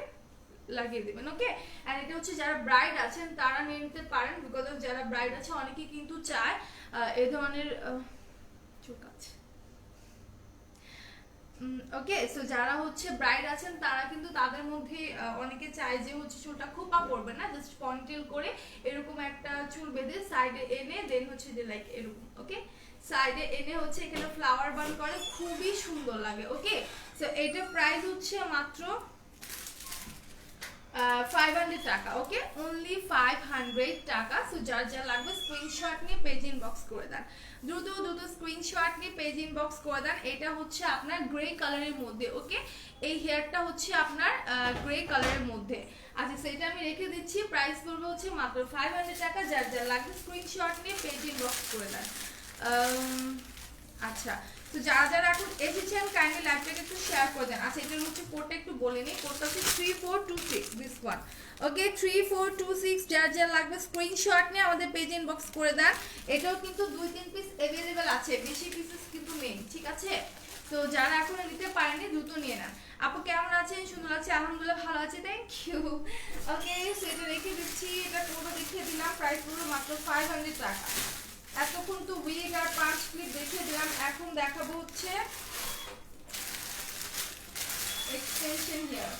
লাগিয়ে দিবেন। ওকে, এন্ড এটা হচ্ছে যারা ব্রাইড আছেন তারা নিয়ে নিতে পারেন, বিকজ যারা ব্রাইড আছে অনেকেই কিন্তু চায় এই ধরনের চুল আছে। ওকে, সো যারা হচ্ছে ব্রাইড আছেন তারা কিন্তু তাদের মধ্যে অনেকে চায় যে হচ্ছে চুলটা খোপা পড়বে না, জাস্ট পনিটেল করে এরকম একটা চুল বেঁধে সাইডে এনে দেন হচ্ছে যে লাইক এরকম। ওকে, সাইডে এনে হচ্ছে এখানে ফ্লাওয়ার বান করে, খুবই সুন্দর লাগে। ওকে, সো এটা প্রাইস হচ্ছে মাত্র 500 টাকা। ওকে, অনলি 500 টাকা। সো যার যা লাগবে স্ক্রিনশট নিয়ে পেজ ইনবক্স করে দেন। দ্রুত দ্রুত স্ক্রিনশট নিয়ে পেজ ইনবক্স করে দেন। এটা হচ্ছে আপনার গ্রে কালারের মধ্যে। ওকে, এই হেয়ারটা হচ্ছে আপনার গ্রে কালারের মধ্যে। আচ্ছা, সেটা আমি রেখে দিচ্ছি। প্রাইস পড়বে হচ্ছে মাত্র 500 টাকা। যার যা লাগবে স্ক্রিনশট নিয়ে পেজ ইনবক্স করে দেন। আচ্ছা, তো যারা যারা এখন এসেছেন কাইন্ডলি লাইভটাকে একটু শেয়ার করে দেন। আচ্ছা, এটার হচ্ছে কোডটা একটু বলে নিই। কোডটা হচ্ছে 3426, দিস ওয়ান। ওকে, 3426। যার যা লাগবে স্ক্রিনশট নিয়ে আমাদের পেজ ইনবক্স করে দেন। এটাও কিন্তু 2-3 পিস अवेलेबल আছে, বেশি পিসেস কিন্তু নেই। ঠিক আছে, তো যারা এখনো নিতে পারেনি দ্রুত নিয়ে নেন। আপু কেমন আছেন? সুন্দর আছে, আলহামদুলিল্লাহ ভালো আছে, থ্যাংক ইউ। ওকে, সেটা রেখে দিচ্ছি। এটা কোডও দেখিয়ে দিলাম। প্রাইস পুরো মাত্র 500 টাকা। এতক্ষণ তো উইগ আর 5 ক্লিপ দেখে দিলাম, এখন দেখাবো হচ্ছে এক্সটেনশন হেয়ার।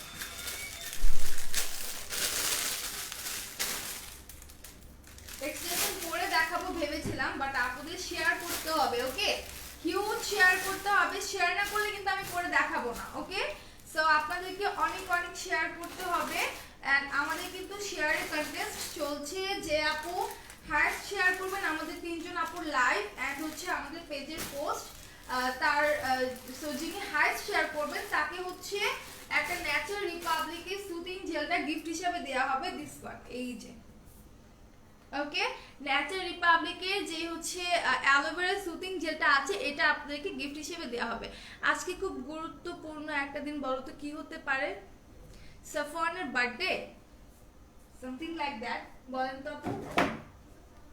এক্সটেনশন করে দেখাবো ভেবেছিলাম, বাট আপনাদের শেয়ার করতে হবে। ওকে, হিউজ শেয়ার করতে হবে। শেয়ার না করলে কিন্তু আমি করে দেখাবো না। ওকে, সো আপনাদেরকে অনেক অনেক শেয়ার করতে হবে। এন্ড আমাদের কিন্তু শেয়ারের কন্টেস্ট চলছে। যে আপু হাইস্ট শেয়ার করবেন, আমাদের 3 জন আপুর লাইভ এন্ড হচ্ছে আমাদের পেজের পোস্ট, তার সো যিনি হাইস্ট শেয়ার করবেন তাকে হচ্ছে একটা ন্যাচারাল রিপাবলিকের সুদিং জেলটা গিফট হিসেবে দেওয়া হবে। দিস ওয়ান, এই যে। ওকে, ন্যাচারাল রিপাবলিকের যে হচ্ছে অ্যালোভেরা সুদিং জেলটা আছে, এটা আপনাদেরকে গিফট হিসেবে দেওয়া হবে। আজকে খুব গুরুত্বপূর্ণ একটা দিন, বলো তো কি হতে পারে? সাফওয়ানের বার্থডে, সামথিং লাইক দ্যাট। বলেন তো আপু,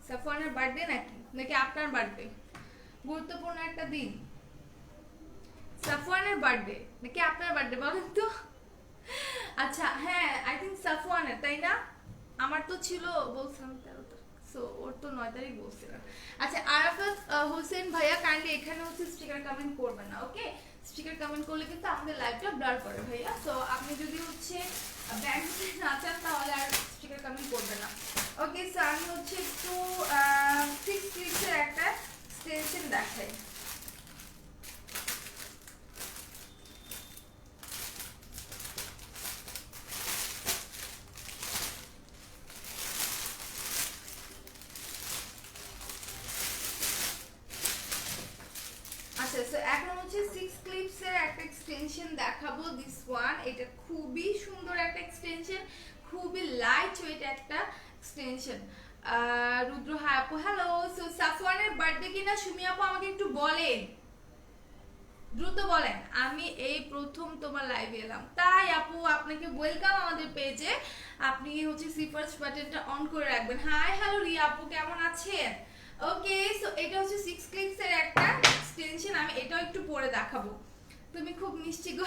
সাফওয়ানের বার্থডে নাকি নাকি আপনার বার্থডে? গুরুত্বপূর্ণ একটা দিন। সাফওয়ানের বার্থডে নাকি আপনার বার্থডে বলেন তো? আচ্ছা, হ্যাঁ, আই থিঙ্ক সাফওয়ানের, তাই না? আমার তো ছিল বলছিলাম 13 তারিখ, সো ওর তো 9 তারিখ বলছিলাম। আচ্ছা, আরাফাত হোসেন ভাইয়া কাইন্ডলি এখানে হচ্ছে স্টিকার কমেন্ট করবেন না। ওকে, স্টিকার কমেন্ট করলে কিন্তু আমাদের লাইভটা ব্লার করে ভাইয়া। সো আপনি যদি হচ্ছে ব্যাংক না চান তাহলে আর স্টিকার কমেন্ট করবেন না। ওকে, সো আমি হচ্ছে একটু 6 ক্লিপসের একটা এক্সটেনশন দেখাই। আচ্ছা, সো এখন হচ্ছে 6 ক্লিপসের একটা এক্সটেনশন দেখাবো। দিস ওয়ান, এটা খুবই সুন্দর একটা এক্সটেনশন, খুবই লাইট ওয়েট একটা এক্সটেনশন। রুদ্র হাই আপু, হ্যালো। সো সাফওয়ানের বার্থডে কিনা সুমি আপু আমাকে একটু বলেন, দ্রুত বলেন। আমি এই প্রথম তোমার লাইভে এলাম। তাই আপু, আপনাকে ওয়েলকাম আমাদের পেজে। আপনি হচ্ছে সি ফার্স্ট বাটনটা অন করে রাখবেন। হাই হ্যালো রিয়া আপু, কেমন আছেন? ওকে, সো এটা হচ্ছে 6 ক্লিপস এর একটা এক্সটেনশন। আমি এটাও একটু পরে দেখাবো। তুমি খুব মিষ্টি গো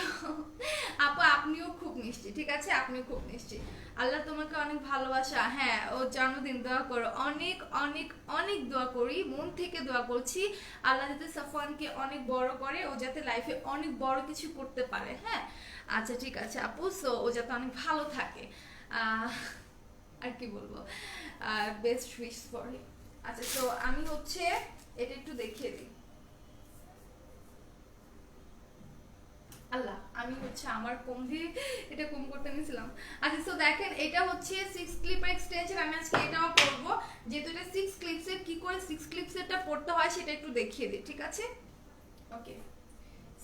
আপু, আপনিও খুব মিষ্টি, ঠিক আছে? আপনিও খুব মিষ্টি। আল্লাহ তোমাকে অনেক ভালোবাসা। হ্যাঁ, ও জন্মদিন দোয়া করো, অনেক অনেক অনেক দোয়া করি, মন থেকে দোয়া করছি আল্লাহ যাতে সাফওয়ানকে অনেক বড় করে, ও যাতে লাইফে অনেক বড় কিছু করতে পারে। হ্যাঁ, আচ্ছা ঠিক আছে আপু, সো ও যাতে অনেক ভালো থাকে। আর কি বলবো, বেস্ট উইশ ফর হিম। আচ্ছা, তো আমি হচ্ছে এটা একটু দেখিয়ে দিই। আল্লাহ, আমি হচ্ছে আমার কম দিয়ে এটা কম করতে নিয়েছিলাম। আচ্ছা, সো দেখেন, এটা হচ্ছে 6 ক্লিপের এক্সটেনশন। আমি আজকে এটাও পরব, যেহেতু এটা 6 ক্লিপসের। কি করে 6 ক্লিপসেরটা পড়তে হয় সেটা একটু দেখিয়ে দিই, ঠিক আছে? ওকে,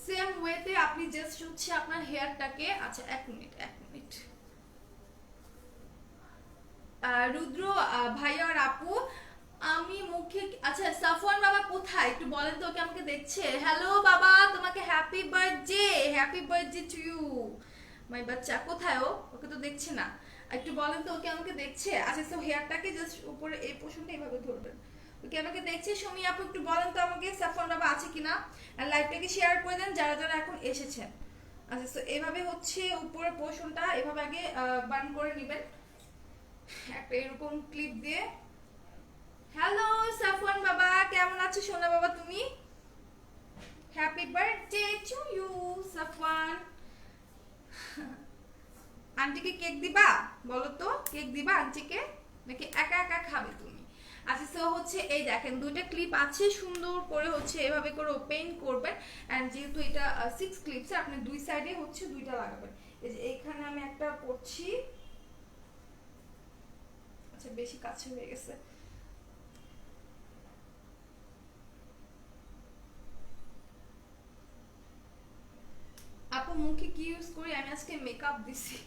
সেম ওয়েতে আপনি জাস্ট হচ্ছে আপনার হেয়ারটাকে, আচ্ছা এক মিনিট রুদ্র ভাইয়া আর আপু, আমি মুখে, আচ্ছা সাফওয়ান বাবা কোথায় একটু বলেন তো, ওকে আমাকে দেখছে? হ্যালো বাবা, তোমাকে happy birthday to you my বাচ্চা। কোথায় ও? ওকে তো দেখছি না, একটু বলেন তো ওকে আমাকে দেখছে? আচ্ছা, সো হেয়ারটাকে জাস্ট উপরে এই পোর্শনটা এইভাবে ধরবেন। ওকে আমাকে দেখছে? সুমি আপু একটু বলেন তো আমাকে সাফওয়ান বাবা আছে কিনা, আর লাইভটাকে শেয়ার করে দেন যারা যারা এখন এসেছেন। আচ্ছা, সো এইভাবে হচ্ছে উপরের পোর্শনটা এভাবে আগে বান করে নেবেন একটা এরকম ক্লিপ দিয়ে। হ্যালো সাফওয়ান বাবা, কেমন আছো সোনা বাবা তুমি? Happy birthday to you Safwan. আন্টিকে কেক দিবা? বলো তো, কেক দিবা আন্টিকে নাকি একা একা খাবে তুমি? আচ্ছা, সো হচ্ছে এই দেখেন দুইটা ক্লিপ আছে, সুন্দর করে হচ্ছে এভাবে করে ওপেন করবেন। এন্ড যেহেতু এটা 6 ক্লিপস, আপনি দুই সাইডে হচ্ছে দুইটা লাগাবেন। এই যে এখানে আমি একটা করছি, আচ্ছা বেশি কাছে হয়ে গেছে। আপু মুখে কি ইউজ করি? আমি আজকে মেকআপ দিছি।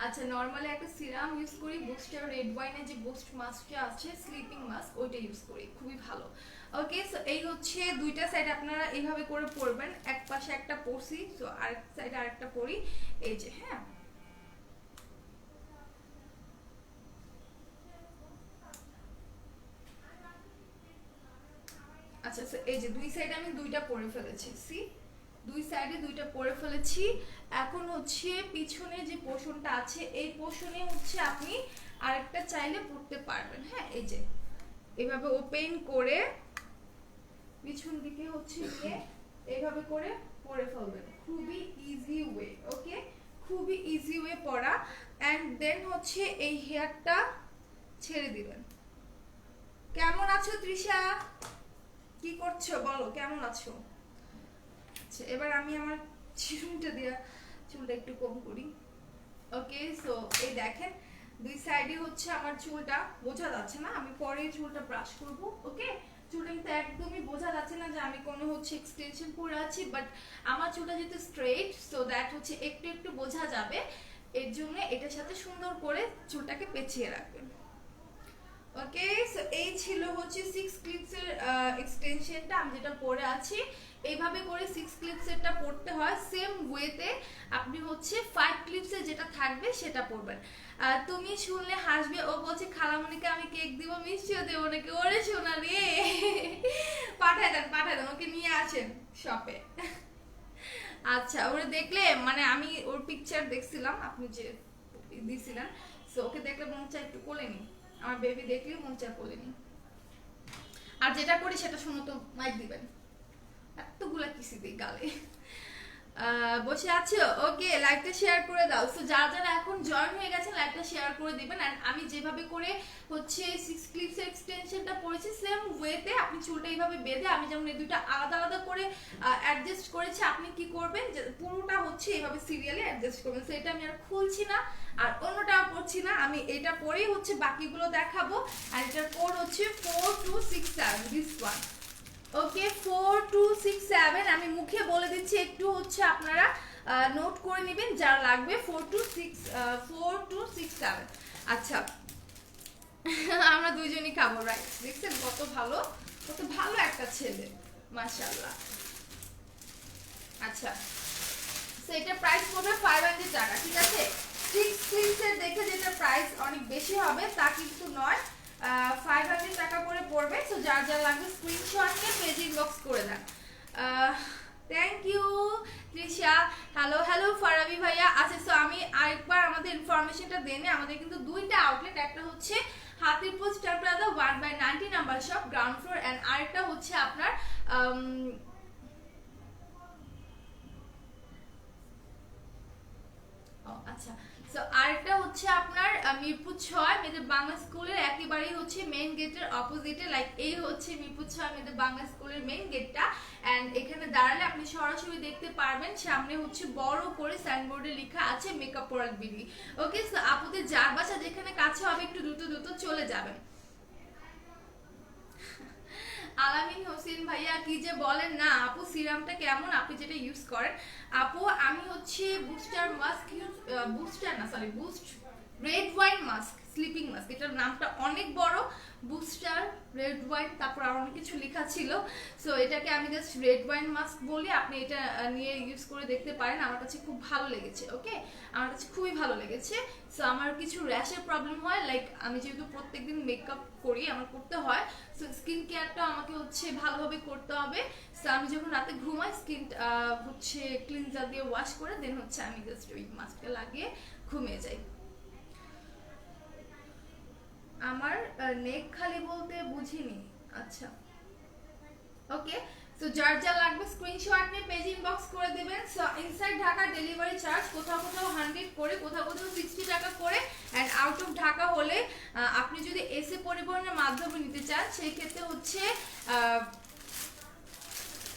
আচ্ছা, নরমালি একটা সিরাম ইউজ করি, বুস্টার রেড ওয়াইনের যে বুস্ট মাস্কটা আছে, স্লিপিং মাস্ক, ওইটা ইউজ করি, খুবই ভালো। ওকে, সো এই হচ্ছে দুইটা সাইড আপনারা এইভাবে করে পরবেন। এক পাশে একটা পরছি, সো আরেক সাইডে আরেকটা পরি, এই যে। হ্যাঁ, আচ্ছা, এই যে দুই সাইডে আমি দুইটা পরে ফেলেছি, সি দুই সাইডে দুইটা পরে ফেলেছি। এখন হচ্ছে পিছনে যে পোর্শনটা আছে, এই পোর্শনে হচ্ছে আপনি আরেকটা চাইলে পরতে পারবেন। হ্যাঁ, এই যে এভাবে ওপেন করে পিছন দিকে হচ্ছে নিয়ে এইভাবে করে পরে ফেলবেন, খুবই ইজি ওয়ে। ওকে, খুবই ইজি ওয়ে পরা। এন্ড দেন হচ্ছে এই হেয়ারটা ছেড়ে দিবেন। কেমন আছো তৃষা? কি করছো বলো, কেমন আছো? আচ্ছা, এবার আমি আমার চুলটা দিয়ে চুলটা একটু কম করি। ওকে, সো এই দেখেন দুই সাইডে হচ্ছে আমার চুলটা, বোঝা যাচ্ছে না, আমি পরে চুলটা ব্রাশ করব। ওকে, চুলটা কিন্তু একদমই বোঝা যাচ্ছে না যে আমি কোনো হচ্ছে এক্সটেনশন করে আছি, বাট আমার চুলটা যেহেতু স্ট্রেট, সো দ্যাট হচ্ছে একটু একটু বোঝা যাবে। এর জন্য এটার সাথে সুন্দর করে চুলটাকে পেঁচিয়ে রাখবেন। ওকে, সো এই ছিল হচ্ছে 6 ক্লিপস এর এক্সটেনশনটা আমি যেটা পরে আছি। এইভাবে করে 6 ক্লিপস এরটা পড়তে হয়। সেম ওয়েতে আপনি হচ্ছে 5 ক্লিপস এর যেটা থাকবে সেটা পড়বেন। তুমি শুনলে হাসবে, ও বলছে খালামণিকে আমি কেক দিব, মিষ্টিও দেবো নাকি? ওরে শোনা রে, পাঠায় দেন, ওকে নিয়ে আসেন শপে। আচ্ছা, ওরে দেখলে মানে আমি ওর পিকচার দেখছিলাম আপনি যে দিছিলেন, সো ওকে দেখলে মন চায় একটু কোলে নি, আমার বেবি দেখলে মন চায় কোলে নি। আর যেটা করি সেটা শুনো তো, মাইক দিবেন। এতগুলা কিসি দিই গালে। বসে আছো? ওকে, লাইভটা শেয়ার করে দাও। সো যারা যারা এখন জয়েন হয়ে গেছেন লাইভটা শেয়ার করে দিবেন। এন্ড আমি যেভাবে করে হচ্ছে 6 ক্লিপস এক্সটেনশনটা পড়েছি, সেম ওয়েতে আপনি চুলটা এইভাবে বেঁধে, আমি যেমন এই দুইটা আলাদা আলাদা করে অ্যাডজাস্ট করেছি, আপনি কি করবেন যে পুরোটা হচ্ছে এইভাবে সিরিয়ালি অ্যাডজাস্ট করবেন। সো এটা আমি আর খুলছি না, আর অন্যটাও পড়ছি না, আমি এটা পরেই হচ্ছে বাকিগুলো দেখাবো। আর এটার কোড হচ্ছে 4267, দিস ওয়ান। ওকে, 4267 আমি মুখে বলে দিচ্ছি, একটু হচ্ছে আপনারা নোট করে নেবেন যারা লাগবে। 4267। আচ্ছা, আমরা দুইজনই খাবো, রাইট? দেখছেন কত ভালো, কত ভালো একটা ছেলে, মাশাআল্লাহ। আচ্ছা, সো এটা প্রাইস পড়বে 500 টাকা, ঠিক আছে? 6 স্লিভসের দেখে যেটা প্রাইস অনেক বেশি হবে তা কিন্তু নয়, 500 টাকা করে পড়বে। সো যার যার লাগবে স্ক্রিনশট নিয়ে পেজ ইনবক্স করে দেন। Thank you Trisha. Hello hello Farabi ভাইয়া। আচ্ছা, সো আমি আরেকবার আমাদের ইনফরমেশনটা দেনে, আমাদের কিন্তু দুইটা আউটলেট, একটা হচ্ছে Hatirpur star plaza 1/90 number shop ground floor, and আরেকটা হচ্ছে আপনার আচ্ছা, সো আরেকটা হচ্ছে আপনার মিরপুর 6 মেয়েদের বাংলা স্কুলের একেবারেই হচ্ছে মেইন গেটের অপোজিটে, লাইক এই হচ্ছে মিরপুর 6 মেয়েদের বাংলা স্কুলের মেইন গেটটা, এন্ড এখানে দাঁড়ালে আপনি সরাসরি দেখতে পারবেন সামনে হচ্ছে বড় করে সাইনবোর্ডে লেখা আছে মেকআপ ওয়ার্ল্ড বিডি। ওকে, সো আপুদের যার বাসা যেখানে কাছে হবে একটু দ্রুত দ্রুত চলে যাবেন। আলামিন হোসেন ভাইয়া কি যে বলেন না আপু, সিরামটা কেমন আপনি যেটা ইউজ করেন? আপু আমি হচ্ছে বুস্টার মাস্ক ইউজ, বুস্টার না sorry boost red wine mask, sleeping mask, এটার নামটা অনেক বড়, বুস্টার রেড ওয়াইন, তারপর আর অনেক কিছু লেখা ছিল। সো এটাকে আমি জাস্ট রেড ওয়াইন মাস্ক বলি, আপনি এটা নিয়ে ইউজ করে দেখতে পারেন। আমার কাছে খুব ভালো লেগেছে। ওকে, আমার কাছে খুবই ভালো লেগেছে। সো আমার কিছু র্যাশের প্রবলেম হয়, লাইক আমি যেহেতু প্রত্যেকদিন মেকআপ করি, আমার করতে হয়, সো স্কিন কেয়ারটা আমাকে হচ্ছে ভালোভাবে করতে হবে। সো আমি যখন রাতে ঘুমাই স্কিন হচ্ছে ক্লিনজার দিয়ে ওয়াশ করে দেন হচ্ছে আমি জাস্ট ওই মাস্কটা লাগিয়ে ঘুমিয়ে যাই। আমার নেক খালি বলতে বুঝিনি। আচ্ছা, ওকে, সো যার যা লাগবে স্ক্রিনশট নিয়ে পেজ ইনবক্স করে দিবেন। So inside Dhaka delivery charge কোথাও কোথাও 100 করে, কোথাও কোথাও 60 টাকা করে, এন্ড আউট অফ ঢাকা হলে আপনি যদি এসে পরিবহনের মাধ্যমে নিতে চান সেই ক্ষেত্রে হচ্ছে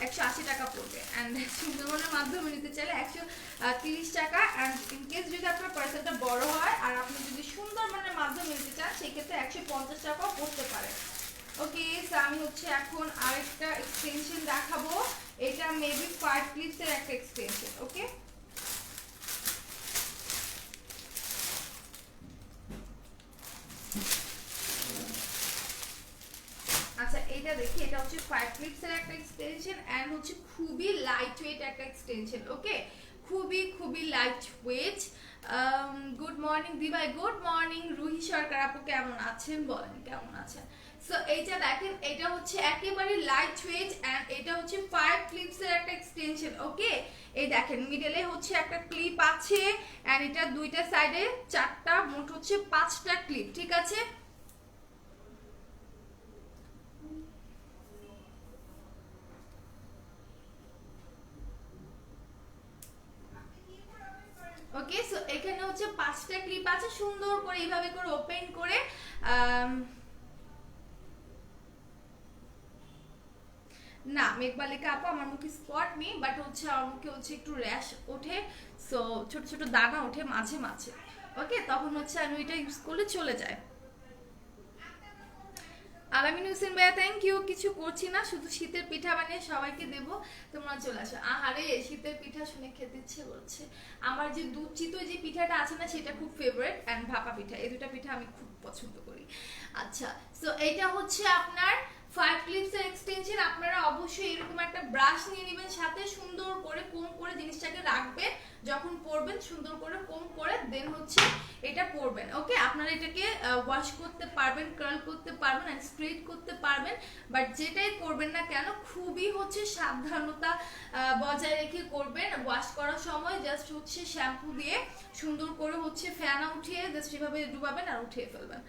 180 টাকা পড়বে, এন্ড সুন্দরবনের মাধ্যমে নিতে চাইলে 130 টাকা, এন্ড ইন কেস যদি আপনার পার্সেলটা বড় হয় আর আপনি যদি সুন্দরবনের মাধ্যমে নিতে চান সেই ক্ষেত্রে 150 টাকাও পড়তে পারে। ওকে, সো আমি হচ্ছে এখন আরেকটা এক্সটেনশন দেখাবো, এটা মেবি 5 ক্লিপসের একটা এক্সটেনশন। ওকে, আচ্ছা এটা দেখি, এটা হচ্ছে 5 ক্লিপসের একটা এক্সটেনশন, এন্ড হচ্ছে খুবই লাইট ওয়েট একটা এক্সটেনশন। ওকে, খুবই খুবই লাইট ওয়েট। গুড মর্নিং দিভাই, গুড মর্নিং রুহি সরকার আপু, কেমন আছেন বলেন, কেমন আছেন? সো এইটা দেখেন, এটা হচ্ছে একেবারে লাইট ওয়েট, এন্ড এটা হচ্ছে 5 ক্লিপসের একটা এক্সটেনশন। ওকে, এই দেখেন মিডলে হচ্ছে একটা ক্লিপ আছে, এন্ড এটা দুইটা সাইডে চারটা, মোট হচ্ছে 5টা ক্লিপ, ঠিক আছে? ওকে, সো এখানে হচ্ছে 5টা ক্লিপ আছে, সুন্দর করে এইভাবে করে ওপেন করে না মেঘবালিকা আপু আমার মুখে স্পট নেই, বাট হচ্ছে আমার মুখে হচ্ছে একটু র্যাশ ওঠে, সো ছোট ছোট দানা ওঠে মাঝে মাঝে। ওকে, তখন হচ্ছে আমি এটা ইউজ করলে চলে যায়। আলামিন হোসেন ভাইয়া থ্যাংক ইউ। কিছু করছি না, শুধু শীতের পিঠা বানিয়ে সবাইকে দেব, তোমরা চলে আসো। আহারে শীতের পিঠা শুনে খেতে ইচ্ছে করছে। আমার যে দুধ চিতই যে পিঠাটা আছে না সেটা খুব ফেভারিট, এন্ড ভাপা পিঠা, এই দুটো পিঠা আমি খুব পছন্দ করি। আচ্ছা, সো এটা হচ্ছে আপনার 5 ক্লিপসের এক্সটেনশন। আপনারা অবশ্যই এরকম একটা ব্রাশ নিয়ে নেবেন সাথে, সুন্দর করে কোম করে জিনিসটাকে রাখবেন, যখন পরবেন সুন্দর করে কোম করে দেন হচ্ছে এটা পরবেন। ওকে, আপনারা এটাকে ওয়াশ করতে পারবেন, কার্ল করতে পারবেন, এন্ড স্ট্রেট করতে পারবেন, বাট যেটাই করবেন না কেন খুবই হচ্ছে সাবধানতা বজায় রেখে করবেন। ওয়াশ করার সময় জাস্ট হচ্ছে শ্যাম্পু দিয়ে সুন্দর করে হচ্ছে ফেনা উঠিয়ে জাস্ট এভাবে ডুবাবেন আর উঠিয়ে ফেলবেন।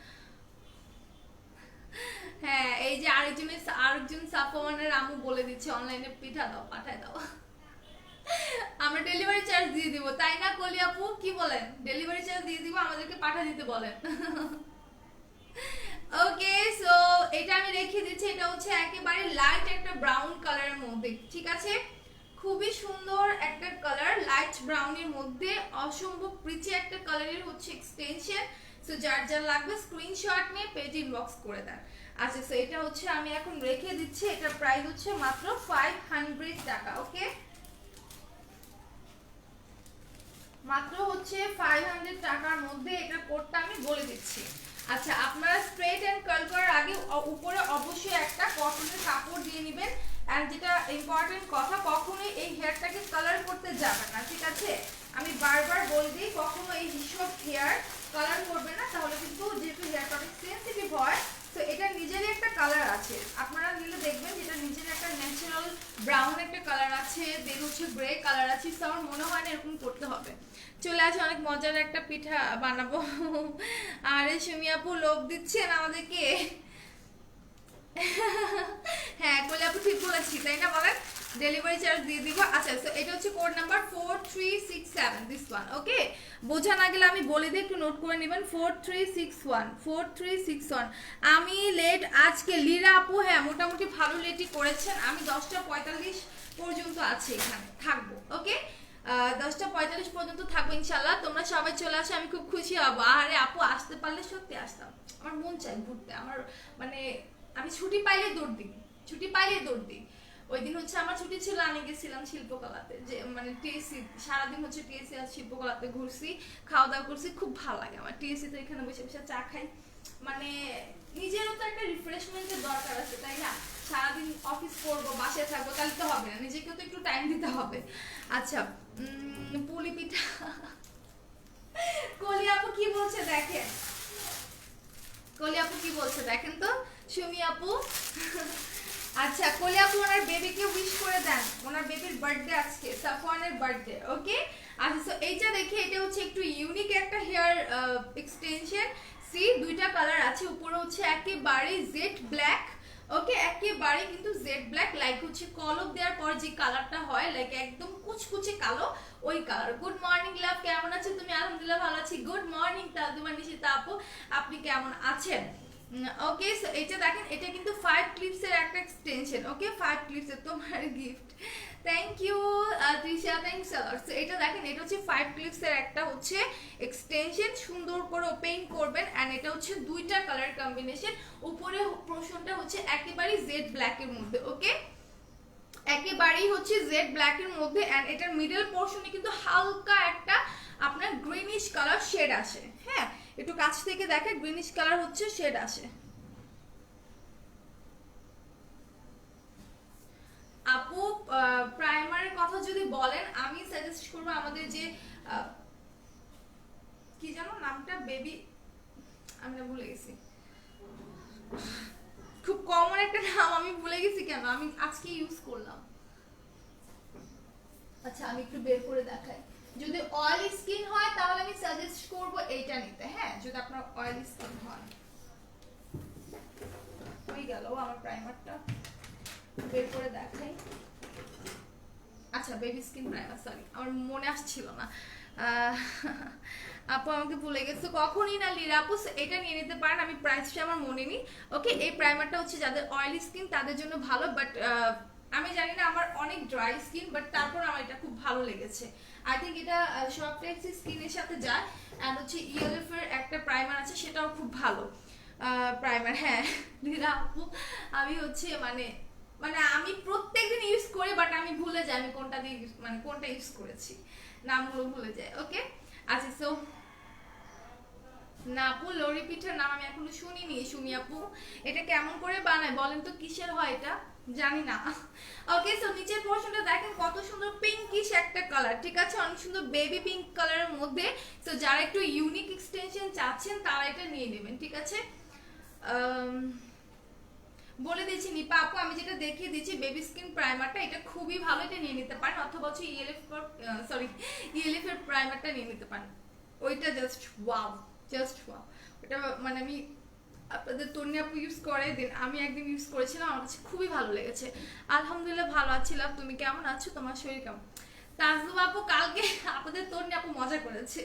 হ্যাঁ, এই যে আরেকজন সাফওয়ানের আম্মু বলে দিচ্ছে অনলাইনে পিঠা দাও, পাঠায় দাও। আমরা ডেলিভারি চার্জ দিয়ে দিব, তাই না কলি আপু, কি বলেন? ডেলিভারি চার্জ দিয়ে দিব, আমাদেরকে পাঠা দিতে বলেন। ওকে, সো এটা আমি রেখে দিচ্ছি, এটা হচ্ছে একেবারে লাইট একটা ব্রাউন কালারের মধ্যে, ঠিক আছে? খুবই সুন্দর একটা কালার, লাইট ব্রাউনের মধ্যে অসম্ভব প্রিচি একটা কালারের হচ্ছে এক্সটেনশন। সো যার যার লাগবে স্ক্রিনশট নিয়ে পেজ ইনবক্স করে দেন। আচ্ছা, সো এটা হচ্ছে আমি এখন রেখে দিচ্ছি, এটার প্রাইস হচ্ছে মাত্র 500 টাকা। ওকে, মাত্র হচ্ছে 500 টাকার মধ্যে এটা কোডটা আমি বলে দিচ্ছি। আচ্ছা, আপনারা স্ট্রেট এন্ড কার্ল করার আগে উপরে অবশ্যই একটা কটনের কাপড় দিয়ে নেবেন, অ্যান্ড যেটা ইম্পর্টেন্ট কথা, কখনোই এই হেয়ারটাকে কালার করতে যাবে না, ঠিক আছে? আমি বারবার বলবি কখনো এই সব হেয়ার কালার করবে না, তাহলে কিন্তু যেহেতু হেয়ারটা অনেক সেন্সিটিভ হয়, তো এটা নিজেরই একটা কালার আছে, আপনারা নিলে দেখবেন যেটা নিজের একটা ন্যাচারাল ব্রাউন একটা কালার আছে, দেন হচ্ছে গ্রে কালার আছে। সো আমার মনে হয় না এরকম করতে হবে। চলে আসে অনেক মজার একটা পিঠা বানাবো। আরে সুমি আপু লোভ দিচ্ছেন আমাদেরকে। হ্যাঁ কোলে আপু ঠিক বলেছি তাই না, বলেন? ডেলিভারি চার্জ দিয়ে দিব। আচ্ছা সো এটা হচ্ছে কোড নাম্বার 4367, দিস ওয়ান। ওকে, বোঝা না গেলে আমি বলে দিই, একটু নোট করে নেবেন। 4361। আমি লেট আজকে লীরা আপু, হ্যাঁ মোটামুটি ভালো লেটই করেছেন। আমি 10:45 পর্যন্ত আছি এখানে, থাকবো। ওকে, 10:45 পর্যন্ত থাকবো ইনশাল্লাহ। তোমরা সবাই চলে আসো, আমি খুব খুশি হব। আরে আপু আসতে পারলে সত্যি আসতাম, আমার মন চাই ঘুরতে। আমার মানে আমি ছুটি পাইলে দৌড় দিই, ছুটি পাইলে দৌড় দিই। ওই দিন হচ্ছে আমার ছুটি ছিল, আমি গেছিলাম শিল্পকলাতে, যে মানে টিএসসি, সারাদিন হচ্ছে টিএসসি আর শিল্পকলাতে ঘুরছি, খাওয়া দাওয়া করছি, খুব ভালো লাগে আমার টিএসসি তে। এখানে বসে বসে চা খাই, মানে নিজেরও তো একটা রিফ্রেশমেন্টের দরকার আছে তাই না? সারাদিন অফিস করবো, বাসায় থাকবো, তাহলে তো হবে না, নিজেকেও তো একটু টাইম দিতে হবে। আচ্ছা, পুলি পিঠা। কলি আপু কি বলছে দেখেন, কলি আপু কি বলছে দেখেন তো, সুমি আপু। আচ্ছা কলি আপু ওনার বেবিকে উইশ করে দেন, ওনার বেবির বার্থডে আজকে, সাফওয়ানের বার্থডে। ওকে, আচ্ছা সো এইটা দেখি, এটা হচ্ছে একটু ইউনিক একটা হেয়ার এক্সটেনশন। সি দুইটা কালার আছে, উপরে হচ্ছে একেবারে জেড ব্ল্যাক। ওকে, একেবারে কিন্তু জেড ব্ল্যাক, লাইক হচ্ছে কলপ দেওয়ার পর যে কালারটা হয়, লাইক একদম কুচকুচে কালো, ওই কালার। গুড মর্নিং লাভ, কেমন আছো তুমি? আলহামদুলিল্লাহ ভালো আছি। গুড মর্নিং তাজুমান নিশিতা আপু, আপনি কেমন আছেন? ওকে সো এটা দেখেন, এটা কিন্তু 5 ক্লিপস এর একটা এক্সটেনশন। ওকে 5 ক্লিপস এর তোমার gift, thank you Trisha, thanks a lot. So এটা দেখেন, এটা হচ্ছে 5 ক্লিপস এর একটা হচ্ছে এক্সটেনশন, সুন্দর করে ওপেন করবেন। এন্ড এটা হচ্ছে দুইটা কালার কম্বিনেশন, উপরে পোরশনটা হচ্ছে একেবারে জেড ব্ল্যাক এর মধ্যে। ওকে, একেবারেই হচ্ছে জেড ব্ল্যাক এর মধ্যে। এন্ড এটার মিডল পোরশনে কিন্তু হালকা একটা আপনার গ্রিনিশ কালার শেড আসে। হ্যাঁ, একটু কাছ থেকে দেখে, গ্রিনিশ কালার হচ্ছে শেড আসে। আপু প্রাইমারের কথা যদি বলেন, আমি সাজেস্ট করবো আমাদের যে কি জানো নামটা, বেবি, আমি না ভুলে গেছি, খুব কমন একটা নাম, আমি ভুলে গেছি কেন, আমি আজকে ইউজ করলাম। আচ্ছা আমি একটু বের করে দেখাই। যদি অয়েলি স্কিন হয় তাহলে আমি সাজেস্ট করব এইটা নিতে। হ্যাঁ, যদি আপনার অয়েলি স্কিন হয়। হয়ে গেল আমার প্রাইমারটা, বের করে দেখাই। আচ্ছা বেবি স্কিন প্রাইমার, সরি আমার মনে আসছিল না। আপু আমাকে ভুলে গেছে, কখনই না লীরা আপু, এটা নিয়ে নিতে পারেন, আমি প্রাইসটা আমার মনে নেই। ওকে, এই প্রাইমারটা হচ্ছে যাদের অয়েলি স্কিন তাদের জন্য ভালো, বাট আমি জানি না, আমার অনেক ড্রাই স্কিন, বাট তারপর আমার এটা খুব ভালো লেগেছে। আই থিঙ্ক এটা সফট টেক্সি স্কিনের সাথে যায়। অ্যান্ড হচ্ছে ইএলএফ এর একটা প্রাইমার আছে, সেটাও খুব ভালো প্রাইমার। হ্যাঁ লীরা আপু, আমি হচ্ছে মানে মানে আমি প্রত্যেকদিন ইউজ করি, বাট আমি ভুলে যাই আমি কোনটা দিয়ে মানে কোনটা ইউজ করেছি, নামগুলো ভুলে যাই। ওকে, আচ্ছা সো না আপু, লরি পিঠার নাম আমি এখনো শুনিনি সুমি আপু, এটা কেমন করে বানায় বলেন তো, কিসের হয় এটা জানি না। ওকে সো নিচের পোরশনটা দেখেন কত সুন্দর পিঙ্কিশ একটা কালার, ঠিক আছে, অনেক সুন্দর বেবি পিঙ্ক কালারের মধ্যে। সো যারা একটু ইউনিক এক্সটেনশন চাচ্ছেন তারা এটা নিয়ে নেবেন, ঠিক আছে। বলে দিচ্ছি নিপা আপু, আমি যেটা দেখিয়ে দিচ্ছি বেবি স্কিন প্রাইমারটা, এটা খুবই ভালো, এটা নিয়ে নিতে পারেন, অথবা হচ্ছে ইএলএফ এর প্রাইমারটা নিয়ে নিতে পারেন। ওইটা জাস্ট ওয়াও, জাস্ট ওয়াও। ওটা মানে আমি আপনাদের তন্নি আপু ইউজ করে দিন, আমি একদিন ইউজ করেছিলাম, আমার কাছে খুবই ভালো লেগেছে। আলহামদুলিল্লাহ ভালো আছিলাম, তুমি কেমন আছো, তোমার শরীর কেমন? তাজু আপু কালকে আপনাদের তন্নি আপু মজা করেছে।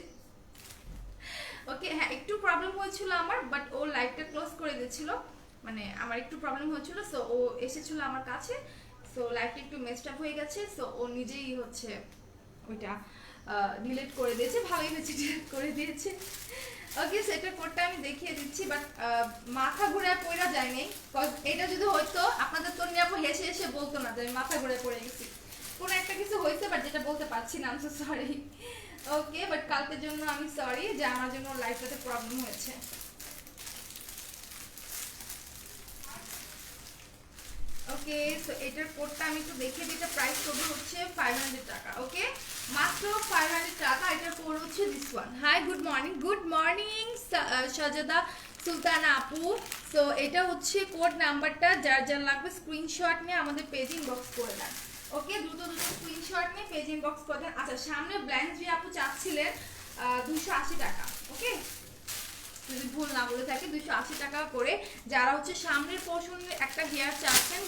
ওকে হ্যাঁ, একটু প্রবলেম হয়েছিল আমার, বাট ও লাইটটা ক্লোজ করে দিয়েছিল, মানে আমার একটু প্রবলেম হয়েছিল, সো ও এসেছিল আমার কাছে, সো লাইটটা একটু মেসড আপ হয়ে গেছে, সো ও নিজেই হচ্ছে ওইটা ডিলিট করে দিয়েছে, ভালোই হয়েছে ডিলিট করে দিয়েছে। ওকে সেটার কোডটা আমি দেখিয়ে দিচ্ছি, বাট মাথা ঘুরে পড়া যায় নাই, এটা যদি হয়তো আপনাদের তো নিয়ে হেসে হেসে বলতো না যে আমি মাথা ঘুরে পড়ে গেছি, কোনো একটা কিছু হয়েছে, বাট যেটা বলতে পারছি না, আমি সো সরি। ওকে, বাট কালকের জন্য আমি সরি যে আমার জন্য লাইফটাতে প্রবলেম হয়েছে। ওকে ওকে, সো এটার কোডটা আমি একটু দেখে দিতে, প্রাইস করবে হচ্ছে 500 টাকা। ওকে, মাত্র 500 টাকা। এটার কোড হচ্ছে this one. Hi, good morning Sajada Sultana আপু। সো এটা হচ্ছে কোড নাম্বারটা, যার যার লাগবে স্ক্রিনশট নিয়ে আমাদের পেজ ইনবক্স করে দেন। ওকে, দ্রুত স্ক্রিনশট নিয়ে পেজ ইনবক্স করে দেন। আচ্ছা, সামনে ব্ল্যাঙ্ক যে আপু চাচ্ছিলেন 280 টাকা। ওকে, যদি ভুল না বলে থাকি 280 টাকা করে। যারা হচ্ছে সামনের পোর্শনে একটা হেয়ার চাচ্ছেন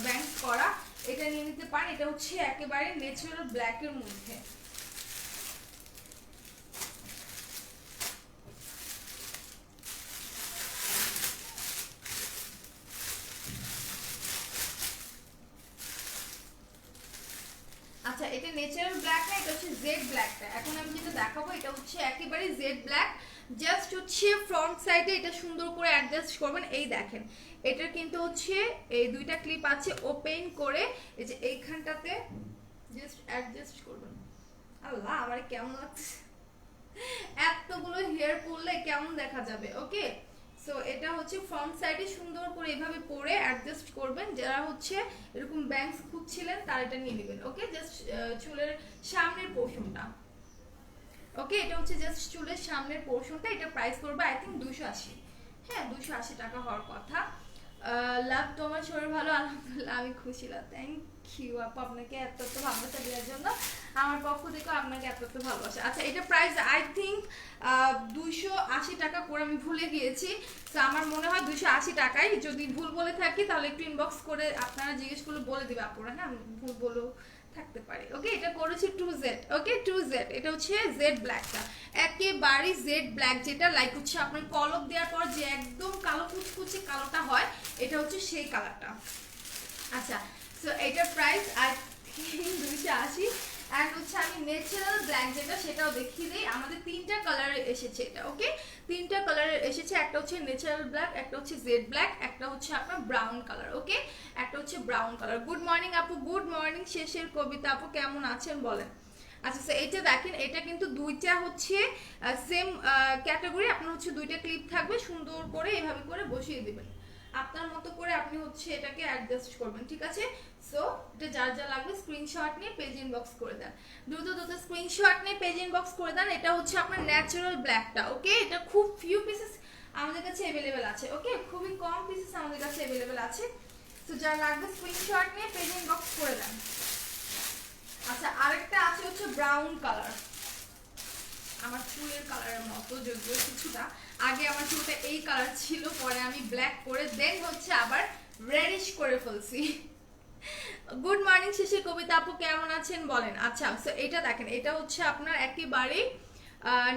ব্যাঙ্ক করা, এটা নিয়ে নিতে পারেন। এটা হচ্ছে একেবারে ন্যাচারাল ব্ল্যাকের মধ্যে। আচ্ছা, এটা ন্যাচারাল ব্ল্যাক না, এটা হচ্ছে জেড ব্ল্যাকটা। এখন আমি যেটা দেখাবো এটা হচ্ছে একেবারে জেড ব্ল্যাক। জাস্ট হচ্ছে ফ্রন্ট সাইডে এটা সুন্দর করে অ্যাডজাস্ট করবেন। এই দেখেন, এটার কিন্তু হচ্ছে এই দুইটা ক্লিপ আছে, ওপেন করে এই যে এইখানটাতে জাস্ট অ্যাডজাস্ট করবেন। আল্লাহ, আমার কেমন লাগছে, এতগুলো হেয়ার পরলে কেমন দেখা যাবে। ওকে, সো এটা হচ্ছে ফ্রন্ট সাইডে সুন্দর করে এভাবে পরে অ্যাডজাস্ট করবেন। যারা হচ্ছে এরকম ব্যাংকস খুঁজছিলেন তারা এটা নিয়ে নেবেন। ওকে, জাস্ট চুলের সামনের পোর্শনটা। ওকে, এটা হচ্ছে জাস্ট চুলের সামনের পোর্শনটা। এটা প্রাইস করবে আই থিঙ্ক 280। হ্যাঁ, 280 টাকা হওয়ার কথা। লাভ, তোমার শরীর ভালো? আলহামদুলিল্লাহ, আমি খুশি। থ্যাংক ইউ আপু, আপনাকে এত ভালোবাসা দেওয়ার জন্য। আমার পক্ষ থেকে আপনাকে এত ভালোবাসা। আচ্ছা, এটা প্রাইস আই থিঙ্ক 280 টাকা করে, আমি ভুলে গিয়েছি। তো আমার মনে হয় 280 টাকায়। যদি ভুল বলে থাকি তাহলে একটু ইনবক্স করে আপনারা জিজ্ঞেস করলে বলে দিবে আপুরা। হ্যাঁ, ভুল বলেও থাকতে পারে। ওকে, এটা করেছি 2Z। ওকে, 2Z, এটা হচ্ছে জেড ব্ল্যাকটা, একেবারে জেড ব্ল্যাক, যেটা লাইক হচ্ছে আপনার কলপ দেওয়ার পর যে একদম কালো কুচকুচে কালোটা হয়, এটা হচ্ছে সেই কালারটা। আচ্ছা, সো এটার প্রাইস আই থিঙ্ক 280। অ্যান্ড হচ্ছে আমি ন্যাচারাল ব্ল্যাক যেটা, সেটাও দেখিয়ে দিই। আমাদের তিনটা কালারে এসেছে এটা। ওকে, তিনটা কালারে এসেছে। একটা হচ্ছে ন্যাচারাল ব্ল্যাক, একটা হচ্ছে জেড ব্ল্যাক, একটা হচ্ছে আপনার ব্রাউন কালার। ওকে, একটা হচ্ছে ব্রাউন কালার। গুড মর্নিং আপু, গুড মর্নিং শেষের কবিতা আপু, কেমন আছেন বলেন? আচ্ছা, এইটা দেখেন, এটা কিন্তু দুইটা হচ্ছে সেম ক্যাটাগরি। আপনার হচ্ছে দুইটা ক্লিপ থাকবে, সুন্দর করে এভাবে করে বসিয়ে দিবেন। আপনার মতো করে আপনি হচ্ছে এটাকে অ্যাডজাস্ট করবেন। ঠিক আছে, সো এটা যার যা লাগবে স্ক্রিনশট নিয়ে পেজ ইনবক্স করে দেন। দ্রুত স্ক্রিনশট নিয়ে পেজ ইনবক্স করে দেন। এটা হচ্ছে আপনার ন্যাচারাল ব্ল্যাকটা। ওকে, এটা খুব ফিউ পিসেস আমাদের কাছে अवेलेबल আছে। ওকে, খুবই কম পিসেস আমাদের কাছে अवेलेबल আছে। সো যার লাগবে স্ক্রিনশট নিয়ে পেজ ইনবক্স করে দেন। আচ্ছা, আরেকটা আছে হচ্ছে ব্রাউন কালার, আমার চুলের কালারের মতো, যদিও কিছুটা। আগে আমার চুলটা এই কালার ছিল, পরে আমি ব্ল্যাক করে দেন হচ্ছে আবার রেডিশ করে ফেলছি। গুড মর্নিং শেষে কবিতা আপু, কেমন আছেন বলেন? আচ্ছা, সো এটা দেখেন, এটা হচ্ছে আপনার একেবারে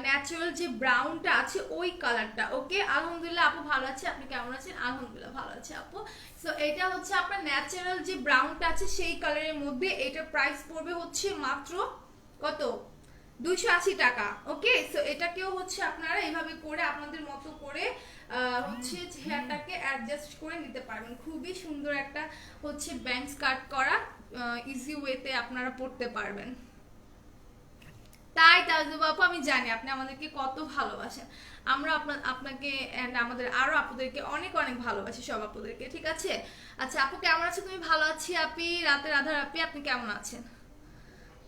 ন্যাচারাল যে ব্রাউনটা আছে ওই কালারটা। ওকে, আলহামদুলিল্লাহ আপু ভালো আছে, আপনি কেমন আছেন? আলহামদুলিল্লাহ ভালো আছে আপু। সো এটা হচ্ছে আপনার ন্যাচারাল যে ব্রাউনটা আছে সেই কালারের মধ্যে। এটার প্রাইস পড়বে হচ্ছে মাত্র কত? 280 টাকা। ওকে, সো এটাকেও হচ্ছে আপনারা এইভাবে করে আপনাদের মতো করে হচ্ছে হেয়ারটাকে অ্যাডজাস্ট করে নিতে পারবেন। খুবই সুন্দর একটা হচ্ছে ব্যাংকস কাট করা, ইজি ওয়েতে আপনারা পড়তে পারবেন। তাই তাজুব আপু, আমি জানি আপনি আমাদেরকে কত ভালোবাসেন। আমরা আপনাকে এন্ড আমাদের আরো আপুদেরকে অনেক অনেক ভালোবাসি, সব আপুদেরকে। ঠিক আছে, আচ্ছা আপু কেমন আছো তুমি? ভালো আছি আপি, রাতের আধার আপি, আপনি কেমন আছেন?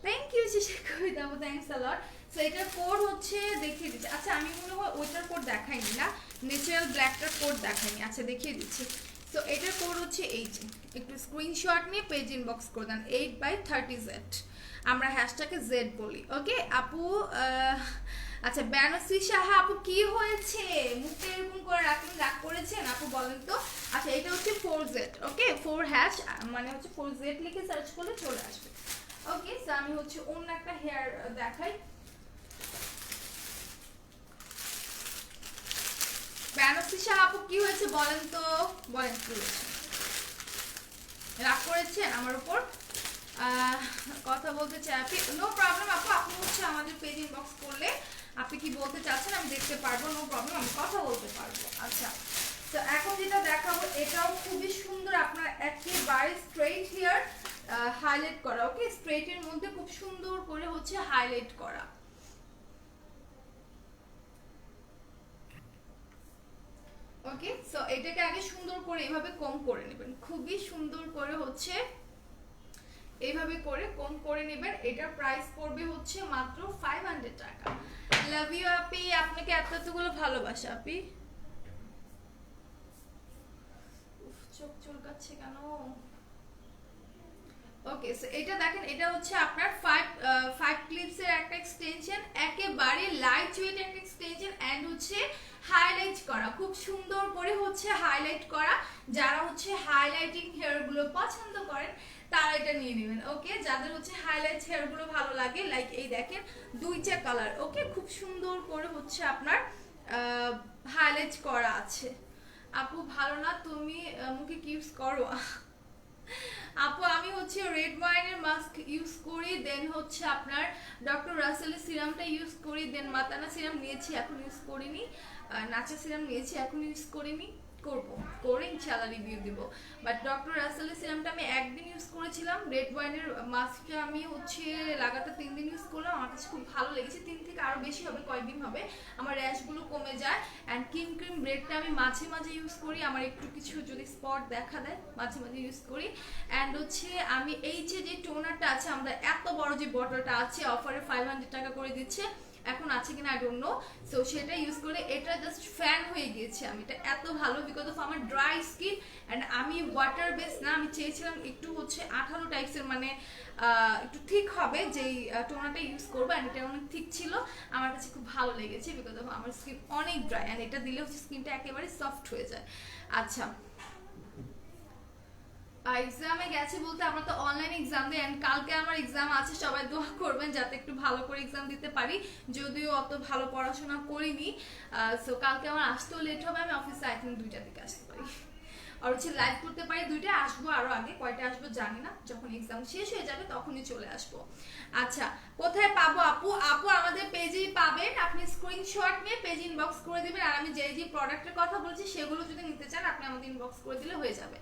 থ্যাংক ইউ কবিতা আপু, থ্যাঙ্কস আ লট। সো এটার কোড হচ্ছে দেখিয়ে দিচ্ছি। আচ্ছা, আমি মনে হয় ওইটার কোড দেখাইনি না, ন্যাচারাল ব্ল্যাকটার কোড দেখাইনি। আচ্ছা, দেখিয়ে দিচ্ছি। সো এটার কোড হচ্ছে এই যে, একটু স্ক্রিনশট নিয়ে পেজ ইনবক্স করে দেন 8/30Z। আমরা হ্যাশট্যাগে জেড বলি। ওকে আপু, আচ্ছা ব্যানসি সাহা আপু, কি হয়েছে? মুখটা এরকম করে রাখুন, রাগ করেছেন আপু বলেন তো? আচ্ছা, এটা হচ্ছে 4Z। ওকে, 4 হ্যাশ মানে হচ্ছে 4Z লিখে সার্চ করলে চলে আসবে। ওকে, সো আমি হচ্ছে অন্য একটা হেয়ার দেখাই। ব্যানসি সাহা আপু, কি হয়েছে বলেন তো? বলেন কি হয়েছে? রাগ করেছেন আমার উপর? কথা বলতে চাই আপনি? নো প্রবলেম আপু, আপনি হচ্ছে আমাদের পেজ ইনবক্স করলে আপনি কি বলতে চাচ্ছেন আমি দেখতে পারবো। নো প্রবলেম, আমি কথা বলতে পারবো। আচ্ছা, তো এখন যেটা দেখাবো এটাও খুবই সুন্দর, আপনার একেবারে স্ট্রেইট হেয়ার হাইলাইট করা। ওকে, স্ট্রেইটের মধ্যে খুব সুন্দর করে হচ্ছে হাইলাইট করা। ওকে, সো এটাকে আগে সুন্দর করে এভাবে কম করে নেবেন, খুবই সুন্দর করে হচ্ছে এইভাবে করে কম করে নেবেন। এটার প্রাইস পড়বে হচ্ছে মাত্র 500 টাকা। লাভ ইউ আপি, আপনাকে এতগুলো ভালোবাসা আপি। চোখ চুলকাচ্ছে কেন? ওকে, সো এটা দেখেন, এটা হচ্ছে আপনার 5 ক্লিপস এর একটা এক্সটেনশন, একেবারে লাইট ওয়েট একটা এক্সটেনশন এন্ড হচ্ছে হাইলাইট করা, খুব সুন্দর করে হচ্ছে হাইলাইট করা। যারা হচ্ছে হাইলাইটিং হেয়ার গুলো পছন্দ করেন তারা এটা নিয়ে নেবেন। ওকে, যাদের হচ্ছে হাইলাইট হেয়ার গুলো ভালো লাগে, লাইক এই দেখেন দুইটা কালার। ওকে, খুব সুন্দর করে হচ্ছে আপনার হাইলাইট করা আছে। আপু ভালো না, তুমি মুখে কিউজ করো। আপু আমি হচ্ছে রেড ওয়াইনের মাস্ক ইউজ করি, দেন হচ্ছে আপনার ডক্টর রাসেলের সিরামটা ইউজ করি, দেন মাতানা সিরাম নিয়েছি, এখন ইউজ করিনি, নাচা সিরাম নিয়েছি, এখন ইউজ করিনি, করবো করে ইনশাআল্লাহ রিভিউ দিব। বাট ডক্টর রাসেলের সিরামটা আমি একদিন ইউজ করেছিলাম, রেড ওয়াইনের মাস্কটা আমি হচ্ছে লাগাতার 3 দিন ইউজ করলাম, আমার কাছে খুব ভালো লেগেছে। 3 থেকে আরো বেশি হবে, কয়েকদিন হবে, আমার র্যাশগুলো কমে যায়। অ্যান্ড ক্রিম ব্রেডটা আমি মাঝে মাঝে ইউজ করি, আমার একটু কিছু যদি স্পট দেখা দেয় মাঝে মাঝে ইউজ করি। অ্যান্ড হচ্ছে আমি এই যে টোনারটা আছে, আমরা এত বড় যে বটলটা আছে অফারে 500 টাকা করে দিচ্ছে, এখন আছে কিনা আই ডোন্ট নো। সো সেটা ইউজ করে এটা জাস্ট ফ্যান হয়ে গিয়েছে আমি, এটা এত ভালো বিকজ অফ আমার ড্রাই স্কিন অ্যান্ড আমি ওয়াটার বেস না, আমি চেয়েছিলাম একটু হচ্ছে 18 টাইপসের, মানে একটু ঠিক হবে যেই টোনারটা ইউজ করবো, অ্যান্ড এটা অনেক ঠিক ছিল, আমার কাছে খুব ভালো লেগেছে বিকজ অফ আমার স্কিন অনেক ড্রাই, অ্যান্ড এটা দিলে হচ্ছে স্কিনটা একেবারে সফট হয়ে যায়। আচ্ছা, এক্সামে গেছে বলতে আমরা তো অনলাইন এক্সাম দিই, এন্ড কালকে আমার এক্সাম আছে, সবাই দোয়া করবেন যাতে একটু ভালো করে এক্সাম দিতে পারি, যদিও অত ভালো পড়াশোনা করিনি। সো কালকে আমার আসতেও লেট হবে, আমি অফিসে আই থিঙ্ক 2টা দিকে আসতে পারি, আর হচ্ছে লাইভ করতে পারি 2টা, আসবো আরো আগে, কয়টা আসবো জানি না, যখন এক্সাম শেষ হয়ে যাবে তখনই চলে আসবো। আচ্ছা, কোথায় পাবো আপু? আপু আমাদের পেজেই পাবেন, আপনি স্ক্রিনশট নিয়ে পেজ ইনবক্স করে দিবেন, আর আমি যে প্রোডাক্টের কথা বলছি সেগুলো যদি নিতে চান আপনি আমাদের ইনবক্স করে দিলে হয়ে যাবে।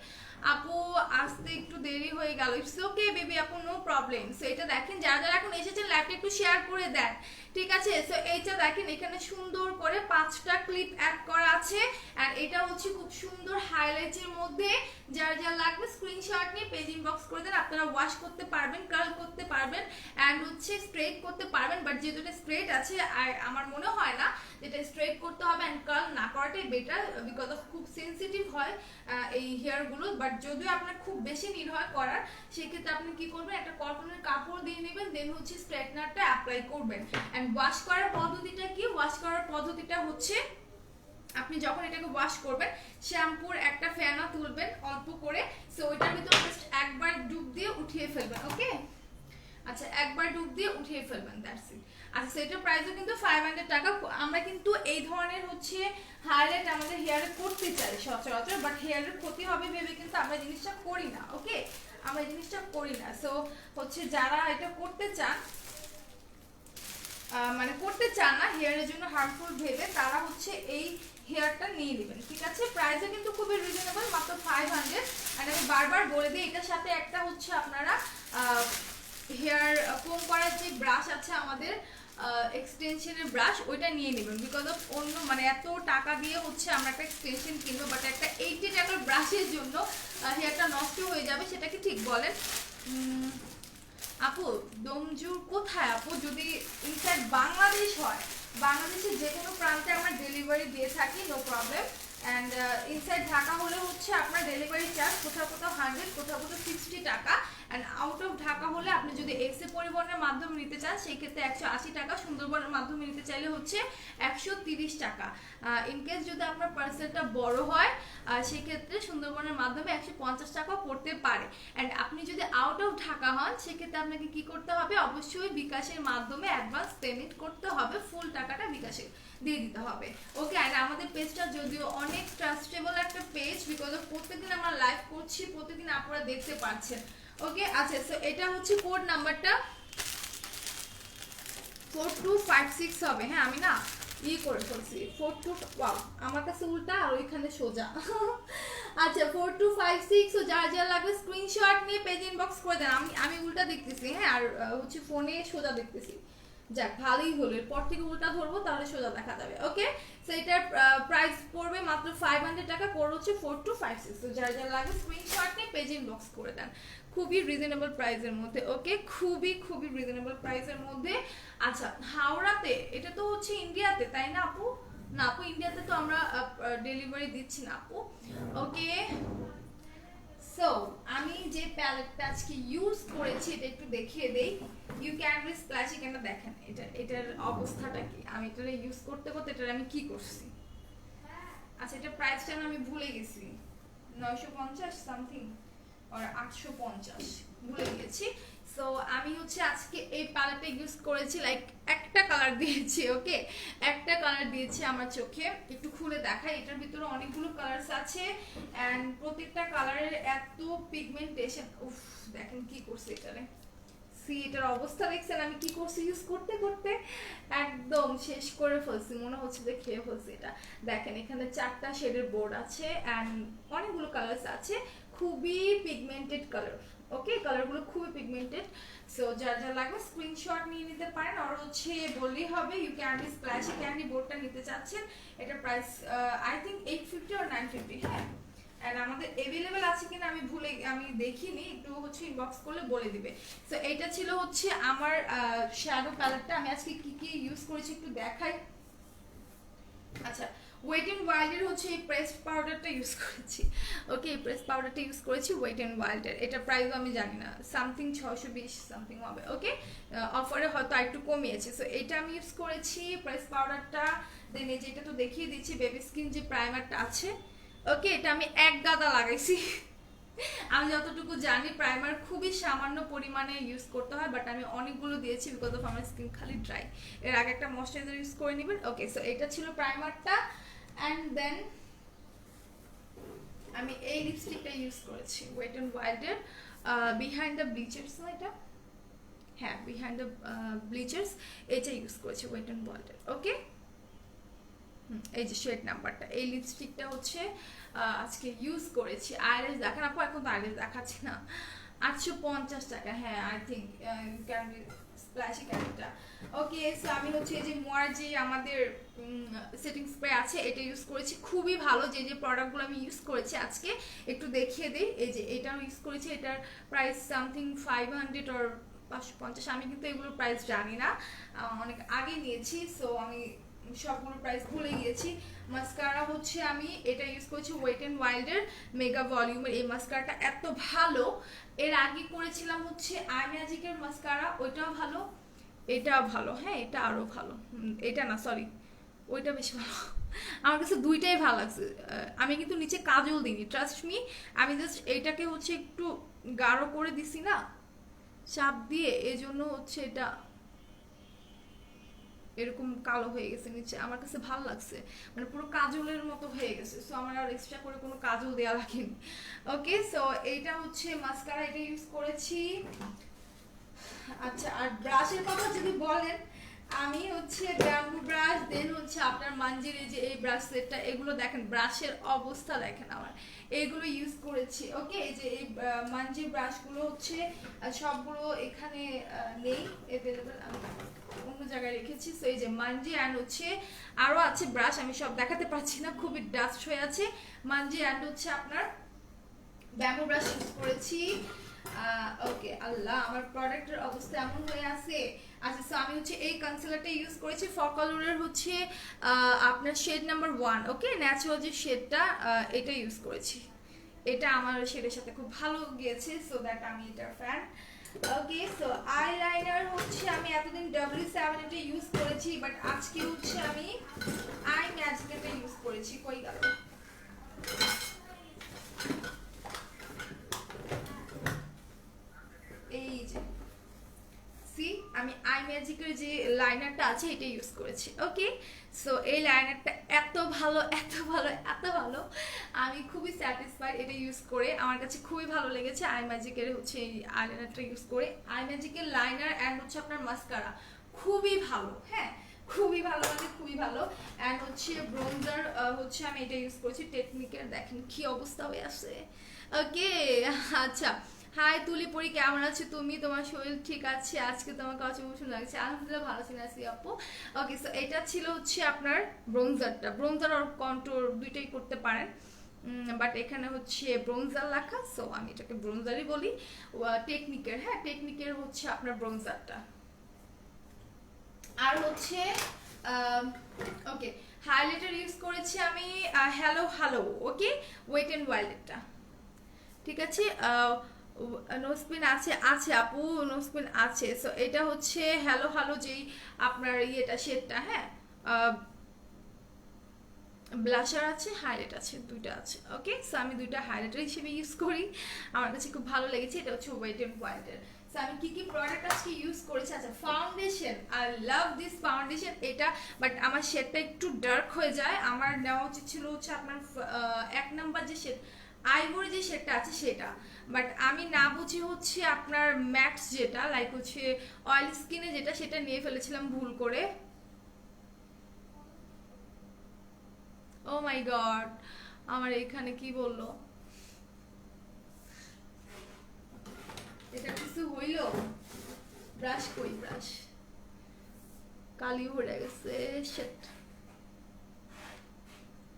আপু আসতে একটু দেরি হয়ে গেল, ইটস ওকে বেবি আপু, নো প্রবলেম। সো এটা দেখেন, যারা যারা এখন এসেছেন লাইভটা একটু শেয়ার করে দেন, ঠিক আছে? সো এইটা দেখেন, এখানে সুন্দর করে 5টা ক্লিপ অ্যাড করা আছে, আর এটা হচ্ছে খুব সুন্দর হাইলাইটের মধ্যে। যার যার লাগবে স্ক্রিনশট নিয়ে পেজ ইনবক্স করে দেন, আপনারা ওয়াশ করতে পারবেন, কার্ল করতে পারবেন, অ্যান্ড হচ্ছে স্ট্রেট করতে পারবেন। বাট যেহেতু এটা স্ট্রেট আছে, আর আমার মনে হয় না যেটা স্ট্রেট করতে হবে, অ্যান্ড কার্ল না করাটাই বেটার বিকজ অফ খুব সেন্সিটিভ হয় এই হেয়ারগুলো। বাট যদিও আপনার খুব বেশি নিড হয় করার, সেক্ষেত্রে আপনি কি করবেন, একটা কটনের কাপড় দিয়ে নেবেন, দেন হচ্ছে স্ট্রেটনারটা অ্যাপ্লাই করবেন। অ্যান্ড ওয়াশ করার পদ্ধতিটা কি? ওয়াশ করার পদ্ধতিটা হচ্ছে আপনি যখন এটাকে ওয়াশ করবেন, শ্যাম্পুর একটা ফেনা তুলবেন অল্প করে, সো ওইটার ভিতরে জাস্ট একবার ডুব দিয়ে উঠিয়ে ফেলবেন। ওকে, আচ্ছা, একবার ডুব দিয়ে উঠিয়ে ফেলবেন, দ্যাটস ইট। আচ্ছা, সেটার প্রাইসও কিন্তু 500 টাকা। আমরা কিন্তু এই ধরনের হচ্ছে হাইলাইট আমাদের হেয়ারে করতে চাই সচরাচর, বাট হেয়ারের ক্ষতি হবে ভেবে কিন্তু আমরা জিনিসটা করি না। ওকে, আমরা জিনিসটা করি না। সো হচ্ছে যারা এটা করতে চান, মানে করতে চান না হেয়ারের জন্য হার্মফুল ভেবে, তারা হচ্ছে এই হেয়ারটা নিয়ে নেবেন, ঠিক আছে? প্রাইসও কিন্তু খুবই রিজনেবল, মাত্র 500। আর আমি বারবার বলে দিই, এটার সাথে একটা হচ্ছে আপনারা হেয়ার কোম করার যে ব্রাশ আছে আমাদের, এক্সটেনশনের ব্রাশ, ওইটা নিয়ে নেবেন বিকজ অফ অন্য মানে এত টাকা দিয়ে হচ্ছে আমরা একটা এক্সটেনশন কিনবো, বাট একটা 80 টাকার ব্রাশের জন্য হেয়ারটা নষ্ট হয়ে যাবে, সেটা কি ঠিক বলেন? আপু দমজুর কোথায় আপু? যদি ইনফ্যাক্ট বাংলাদেশ হয়, বাংলাদেশের যে কোনো প্রান্তে আমরা ডেলিভারি দিয়ে থাকি, no problem. And inside Dhaka হলে হচ্ছে আপনার ডেলিভারি চার্জ কোথাও কোথাও 100, কোথাও কোথাও 60 টাকা। অ্যান্ড আউট অফ ঢাকা হলে আপনি যদি এসে পরিবহনের মাধ্যমে নিতে চান সেই ক্ষেত্রে 180 টাকা, সুন্দরবনের মাধ্যমে নিতে চাইলে হচ্ছে 130 টাকা। ইনকেস যদি আপনার পার্সেলটা বড় হয় সেক্ষেত্রে সুন্দরবনের মাধ্যমে 150 টাকা পড়তে পারে। অ্যান্ড আপনি যদি আউট অফ ঢাকা হন সেক্ষেত্রে আপনাকে কি করতে হবে, অবশ্যই বিকাশের মাধ্যমে অ্যাডভান্স পেমেন্ট করতে হবে, ফুল টাকাটা বিকাশে দিয়ে দিতে হবে। ওকে, আর আমাদের পেজটা যদিও অনেক ট্রাস্টেবল একটা পেজ বিকজ অফ প্রত্যেকদিন আমরা লাইভ করছি, প্রত্যেকদিন আপনারা দেখতে পাচ্ছেন। ওকে, আচ্ছা, সো এটা হচ্ছে কোড নাম্বারটা 4256 হবে। হ্যাঁ, আমি না করে ফেলছি 42, ওয়াও আমার কাছে উল্টা আর ওইখানে সোজা। আচ্ছা, 4256। ও যার যার লাগবে স্ক্রিনশট নিয়ে পেজ ইনবক্স করে দেন। আমি উল্টা দেখতেছি, হ্যাঁ, আর হচ্ছে ফোনে সোজা দেখতেছি। যাক ভালোই হলো, এরপর থেকে উল্টা ধরবো তাহলে সোজা দেখা যাবে। ওকে, সো এটার প্রাইস পড়বে মাত্র 500 টাকা, কোড হচ্ছে 4256। তো যার যার লাগে স্ক্রিনশট নিয়ে পেজ ইনবক্স করে দেন, খুবই রিজনেবল প্রাইসের মধ্যে। ওকে, খুবই খুবই রিজনেবল প্রাইসের মধ্যে। আচ্ছা, হাওড়াতে, এটা তো হচ্ছে ইন্ডিয়াতে তাই না আপু? না আপু, ইন্ডিয়াতে তো আমরা ডেলিভারি দিচ্ছি না আপু। ওকে, সো আমি যে প্যালেটটা আজকে ইউজ করেছি এটা একটু দেখিয়ে দেই। ইউ ক্যান রিস স্প্ল্যাশ, এখানে দেখেন এটার অবস্থাটা কি, আমি এটা ইউজ করতে করতে এটা আমি কি করছি। আচ্ছা, এটা প্রাইসটা আমি ভুলে গেছি, 950 সামথিং আর 850 ভুলে গেছি। সো আমি হচ্ছে আজকে এই প্যালেটটা ইউজ করেছি, লাইক একটা কালার দিয়েছি। ওকে, একটা কালার দিয়েছি আমার চোখে, একটু খুলে দেখাই। এটার ভিতরে অনেকগুলো কালারস আছে এন্ড প্রত্যেকটা কালারের এত পিগমেন্টেশন। উফ, দেখেন কি করছে এটারে, সি এটার অবস্থা দেখছেন আমি কি করছি ইউজ করতে করতে, একদম শেষ করে ফেলছি, মনে হচ্ছে যে খেয়ে ফেলছি এটা। দেখেন এখানে 4টা শেডের বোর্ড আছে এন্ড অনেকগুলো কালারস আছে, খুবই পিগমেন্টেড কালার। ওকে, কালারগুলো খুবই পিগমেন্টেড। সো যার যা লাগবে স্ক্রিনশট নিয়ে নিতে পারেন, আর হচ্ছে বললেই হবে ইউ ক্যান্ডি স্প্ল্যাশি ক্যান্ডি বোর্ডটা নিতে চাচ্ছেন। এটার প্রাইস আই থিঙ্ক 850 or 950। হ্যাঁ, এন্ড আমাদের अवेलेबल আছে কিনা আমি দেখিনি, একটু হচ্ছে ইনবক্স করলে বলে দিবে। সো এটা ছিল হচ্ছে আমার শ্যাডো প্যালেটটা। আমি আজকে কি কি ইউজ করেছি একটু দেখাই। আচ্ছা, ওয়েট এন্ড ওয়াইল্ডের হচ্ছে এই প্রেস পাউডারটা ইউজ করেছি। ওকে, এই প্রেস পাউডারটা ইউজ করেছি ওয়েট এন্ড ওয়াইল্ডের। এটা প্রাইস আমি জানি না, সামথিং 620 সামথিং হবে। ওকে, অফারে হয়তো একটু কমিয়েছে। সো এটা আমি ইউজ করেছি প্রেস পাউডারটা। দেন এই যেটা তো দেখিয়ে দিচ্ছি বেবি স্কিন যে প্রাইমারটা আছে। ওকে, এটা আমি এক গাদা লাগাইছি। আমি যতটুকু জানি প্রাইমার খুবই সামান্য পরিমাণে ইউজ করতে হয়, বাট আমি অনেকগুলো দিয়েছি বিকজ অফ আমার স্কিন খালি ড্রাই। এর আগে একটা ময়শ্চারাইজার ইউজ করে নেবেন। ওকে, সো এটা ছিল প্রাইমারটা এন্ড দেন আমি এই লিপস্টিকটা ইউজ করেছি ওয়েট এন্ড ওয়াইল্ডের বিহাইন্ড দ্য ব্লিচার্স না এটা, হ্যাঁ বিহাইন্ড দ্য ব্লিচার্স, এটা ইউজ করেছি ওয়েট এন্ড ওয়াইল্ডের। ওকে, এই যে শেড নাম্বারটা, এই লিপস্টিকটা হচ্ছে আজকে ইউজ করেছি। আইল্যাশ দেখান আপু, এখন তো আইল্যাশ দেখাচ্ছি না। 850 টাকা, হ্যাঁ I think you can be splashy ক্যান্ডিটা। ওকে, সো আমি হচ্ছে যে মোয়ার যে আমাদের সেটিং স্প্রে আছে এটা ইউজ করেছি, খুবই ভালো। যে যে প্রোডাক্টগুলো আমি ইউজ করেছি আজকে একটু দেখিয়ে দিই। এই যে এটাও ইউজ করেছি, এটার প্রাইস সামথিং 500 or 550। আমি কিন্তু এগুলোর প্রাইস জানি না, অনেক আগে নিয়েছি, সো আমি সবগুলো প্রাইস ভুলে গিয়েছি। মাস্কারা হচ্ছে আমি এটা ইউজ করছি ওয়েট এন্ড ওয়াইল্ডের মেগা ভলিউমের। এই মাস্কারাটা এত ভালো, এর আগে করেছিলাম হচ্ছে আই ম্যাজিকের মাস্কারা, ওইটাও ভালো, এটাও ভালো। হ্যাঁ, এটা আরো ভালো, এটা না সরি, ওইটা বেশি ভালো। আমার কাছে দুইটাই ভালো লাগছে। আমি কিন্তু নিচে কাজল দিইনি, ট্রাস্ট মি। আমি জাস্ট এইটাকে হচ্ছে একটু গাঢ় করে দিছি না চাপ দিয়ে, এজন্য হচ্ছে এটা এরকম কালো হয়ে গেছে নিচে। আমার কাছে ভালো লাগছে, মানে পুরো কাজলের মতো হয়ে গেছে। সো আমার আর এক্সট্রা করে কোনো কাজল দেওয়া লাগেনি। ওকে, সো এইটা হচ্ছে মাস্কারা, এটা ইউজ করেছি। আচ্ছা, আর ব্রাশের কথা যদি বলেন, আমি হচ্ছে ব্যাম্বু ব্রাশ, দেন হচ্ছে আপনার মাঞ্জির যে এই ব্রাশ সেটটা, এগুলো দেখেন ব্রাশের অবস্থা দেখেন আমার, এগুলো ইউজ করেছি। ওকে, এই যে এই মাঞ্জির ব্রাশগুলো হচ্ছে সবগুলো এখানে নেই অ্যাভেলেবল, আমি অন্য জায়গায় রেখেছি। সো এই যে মাঞ্জি অ্যান্ড হচ্ছে আরও আছে ব্রাশ, আমি সব দেখাতে পারছি না, খুবই ডাস্ট হয়ে আছে। মাঞ্জি অ্যান্ড হচ্ছে আপনার ব্যাম্বু ব্রাশ ইউজ করেছি। ওকে, আল্লাহ আমার প্রোডাক্টের অবস্থা এমন হয়ে আছে। আচ্ছা, সো আমি হচ্ছে এই কনসিলারটা ইউজ করেছি ফকালুরের হচ্ছে আপনার শেড নাম্বার 1। ওকে, ন্যাচারাল যে শেডটা এটা ইউজ করেছি, এটা আমার শেডের সাথে খুব ভালো গিয়েছে, সো দ্যাট আমি এটার ফ্যান। ওকে, সো আইলাইনার হচ্ছে আমি এতদিন W7 এটা ইউজ করেছি, বাট আজকে হচ্ছে আমি আই ম্যাজিক এটা ইউজ করেছি। কই গেল, এই যে সি আমি আই ম্যাজিকের যে লাইনারটা আছে এটা ইউজ করেছি। ওকে, সো এই লাইনারটা এত ভালো এত ভালো এত ভালো, আমি খুবই স্যাটিসফাইড এটা ইউজ করে, আমার কাছে খুবই ভালো লেগেছে আই ম্যাজিকের হচ্ছে এই আইলাইনারটা ইউজ করে। আই ম্যাজিকের লাইনার অ্যান্ড হচ্ছে আপনার মাস্কারা খুবই ভালো, হ্যাঁ খুবই ভালো, মানে খুবই ভালো। অ্যান্ড হচ্ছে ব্রোঞ্জার হচ্ছে আমি এটা ইউজ করেছি টেকনিকের, দেখেন কি অবস্থা হয়ে আছে। ওকে, আচ্ছা হাই তুলিপুরি, কেমন আছো তুমি? তোমার শরীর ঠিক আছে? আজকে তোমার কাছে ইমোশন লাগছে। আলহামদুলিল্লাহ ভালো ছিল আছি আপু। ওকে, সো এটা ছিল হচ্ছে আপনার ব্রোঞ্জারটা। ব্রোঞ্জার আর কন্ট্রোল দুইটাই করতে পারেন, বাট এখানে হচ্ছে ব্রোঞ্জার লেখা, সো আমি এটাকে ব্রোঞ্জারই বলি। টেকনিকের, হ্যাঁ টেকনিকের হচ্ছে আপনার ব্রোঞ্জারটা। আর হচ্ছে ওকে, হাইলাইটার ইউজ করেছি আমি hello hello, okay, wait and ওয়াইল্ডটা। ঠিক আছে, নোসপিন আছে, আছে আপু নোসপিন আছে। সো এটা হচ্ছে হ্যালো হ্যালো যেই আপনার ইয়েটা শেডটা, হ্যাঁ ব্লাশার আছে, হাইলাইট আছে, দুইটা আছে। ওকে, সো আমি দুইটা হাইলাইটার হিসেবে ইউজ করি, আমার কাছে খুব ভালো লেগেছে। এটা হচ্ছে ওয়েট এন্ড ওয়াইল্ডের। সো আমি কি কি প্রোডাক্ট আজকে ইউজ করেছি? আচ্ছা, foundation, I love this foundation. এটা বাট আমার শেডটা একটু ডার্ক হয়ে যায়, আমার নেওয়া উচিত ছিল হচ্ছে আপনার 1 নাম্বার যে শেড আইভরি যে শেডটা আছে সেটা, বাট আমি না বুঝি হচ্ছে আপনার ম্যাক্স যেটা লাইক হচ্ছে অয়েল স্কিনে যেটা, সেটা নিয়ে ফেলেছিলাম ভুল করে। ও মাই গড, আমার এখানে কি বললো, এটা কিছু হইল? ব্রাশ কই, ব্রাশ কালি ভরে গেছে, শেট,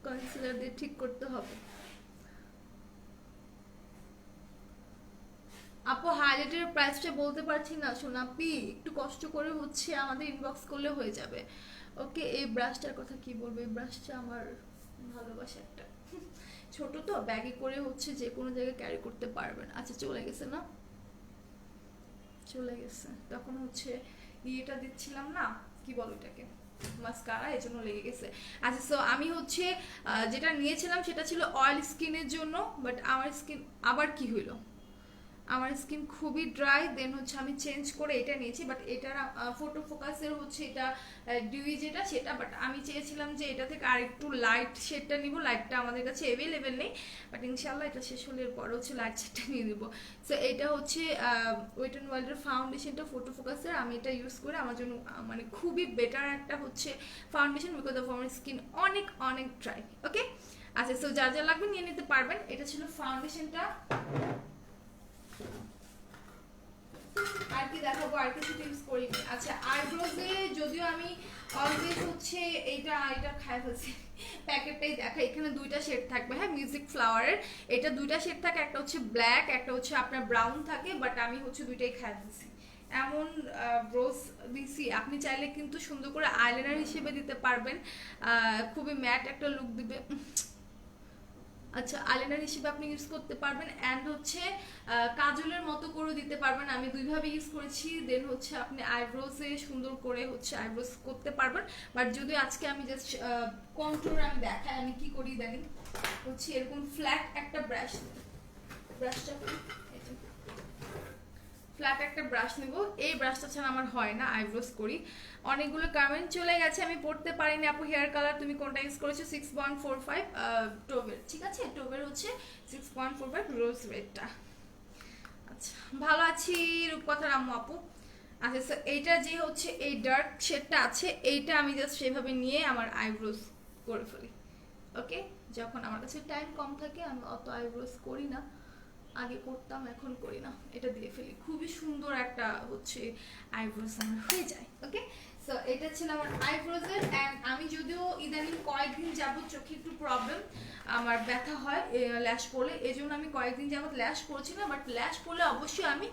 কনসিলার দিয়ে ঠিক করতে হবে। আপু হাইলাইটের প্রাইসটা বলতে পারছি না সোনাপি, একটু কষ্ট করে হচ্ছে আমাদের ইনবক্স করলে হয়ে যাবে। ওকে, এই ব্রাশটার কথা কি বলবো, এই ব্রাশটা আমার ভালোবাসা একটা, ছোট তো ব্যাগে করে হচ্ছে যে কোনো জায়গায় ক্যারি করতে পারবেন। আচ্ছা চলে গেছে না, চলে গেছে, তখন হচ্ছে ইয়েটা দিচ্ছিলাম না, কি বলো এটাকে, মাস্কারা, এই জন্য লেগে গেছে। আচ্ছা, সো আমি হচ্ছে যেটা নিয়েছিলাম সেটা ছিল অয়েল স্কিনের জন্য, বাট আমার স্কিন আবার কি হইলো, আমার স্কিন খুবই ড্রাই, দেন হচ্ছে আমি চেঞ্জ করে এটা নিয়েছি, বাট এটার ফটো ফোকাসের হচ্ছে এটা ডিউই যেটা সেটা, বাট আমি চেয়েছিলাম যে এটা থেকে আর একটু লাইট শেডটা নিব, লাইটটা আমাদের কাছে অ্যাভেলেবেল নেই, বাট ইনশাল্লাহ এটা শেষ হলে পরে হচ্ছে লাইট শেডটা নিয়ে নিব। সো এটা হচ্ছে ওয়েট অ্যান্ড ওয়াইল্ডের ফাউন্ডেশনটা ফটো ফোকাসের, আমি এটা ইউজ করে আমার জন্য মানে খুবই বেটার একটা হচ্ছে ফাউন্ডেশন, বিকজ অফ আমার স্কিন অনেক অনেক ড্রাই। ওকে, আচ্ছা, সো যা যা লাগবে নিয়ে নিতে পারবেন। এটা ছিল ফাউন্ডেশনটা। আর কি দেখাবো, আর কিছু ইউজ করিনি। আচ্ছা, আইব্রোজে যদিও আমি অলওয়েজ হচ্ছে এটা খাই ফেলছি, প্যাকেটটাই দেখা, এখানে দুইটা শেড থাকবে, হ্যাঁ মিউজিক ফ্লাওয়ারের, এটা দুইটা শেড থাকে, একটা হচ্ছে ব্ল্যাক, একটা হচ্ছে আপনার ব্রাউন থাকে, বাট আমি হচ্ছে দুইটাই খাই ফেলছি। এমন ব্রোজ দিছি, আপনি চাইলে কিন্তু সুন্দর করে আইলাইনার হিসেবে দিতে পারবেন, খুবই ম্যাট একটা লুক দিবে। আচ্ছা, আইলাইনার হিসেবে আপনি ইউজ করতে পারবেন, অ্যান্ড হচ্ছে কাজলের মতো করে দিতে পারবেন, আমি দুইভাবে ইউজ করেছি। দেন হচ্ছে আপনি আইব্রোসে সুন্দর করে হচ্ছে আইব্রোস করতে পারবেন, বাট যদি আজকে আমি জাস্ট কন্ট্রোল আমি দেখাই আমি কি করি জানি, হচ্ছে এরকম ফ্ল্যাট একটা ব্রাশটা ফ্ল্যাট একটা ব্রাশ নেব, এই ব্রাশটা ছাড়া আমার হয় না, আইব্রোস করি। অনেকগুলো কমেন্ট চলে গেছে, আমি পড়তে পারিনি আপু। হেয়ার কালার তুমি কোনটা ইউজ করেছো? 6.45 টোভের, ঠিক আছে, টোভের হচ্ছে 6.45 রোজ রেডটা। আচ্ছা, ভালো আছি রূপকথার আম্মু আপু। আচ্ছা, স্যার এইটা যে হচ্ছে এই ডার্ক শেডটা আছে, এইটা আমি জাস্ট সেভাবে নিয়ে আমার আইব্রোস করে ফেলি। ওকে, যখন আমার কাছে টাইম কম থাকে আমি অত আইব্রোস করি না, আগে করতাম এখন করি না, এটা দিয়ে ফেলি, খুবই সুন্দর একটা হচ্ছে আইব্রোস আমার হয়ে যায়। ওকে, সো এটা ছিল আমার আইব্রোজের। অ্যান্ড আমি যদিও ইদানিং কয়েকদিন যাবত চোখে একটু প্রবলেম, আমার ব্যথা হয় ল্যাশ পড়লে, এই জন্য আমি কয়েকদিন যাবত ল্যাশ পড়ছি না, বাট ল্যাশ পড়লে অবশ্যই আমি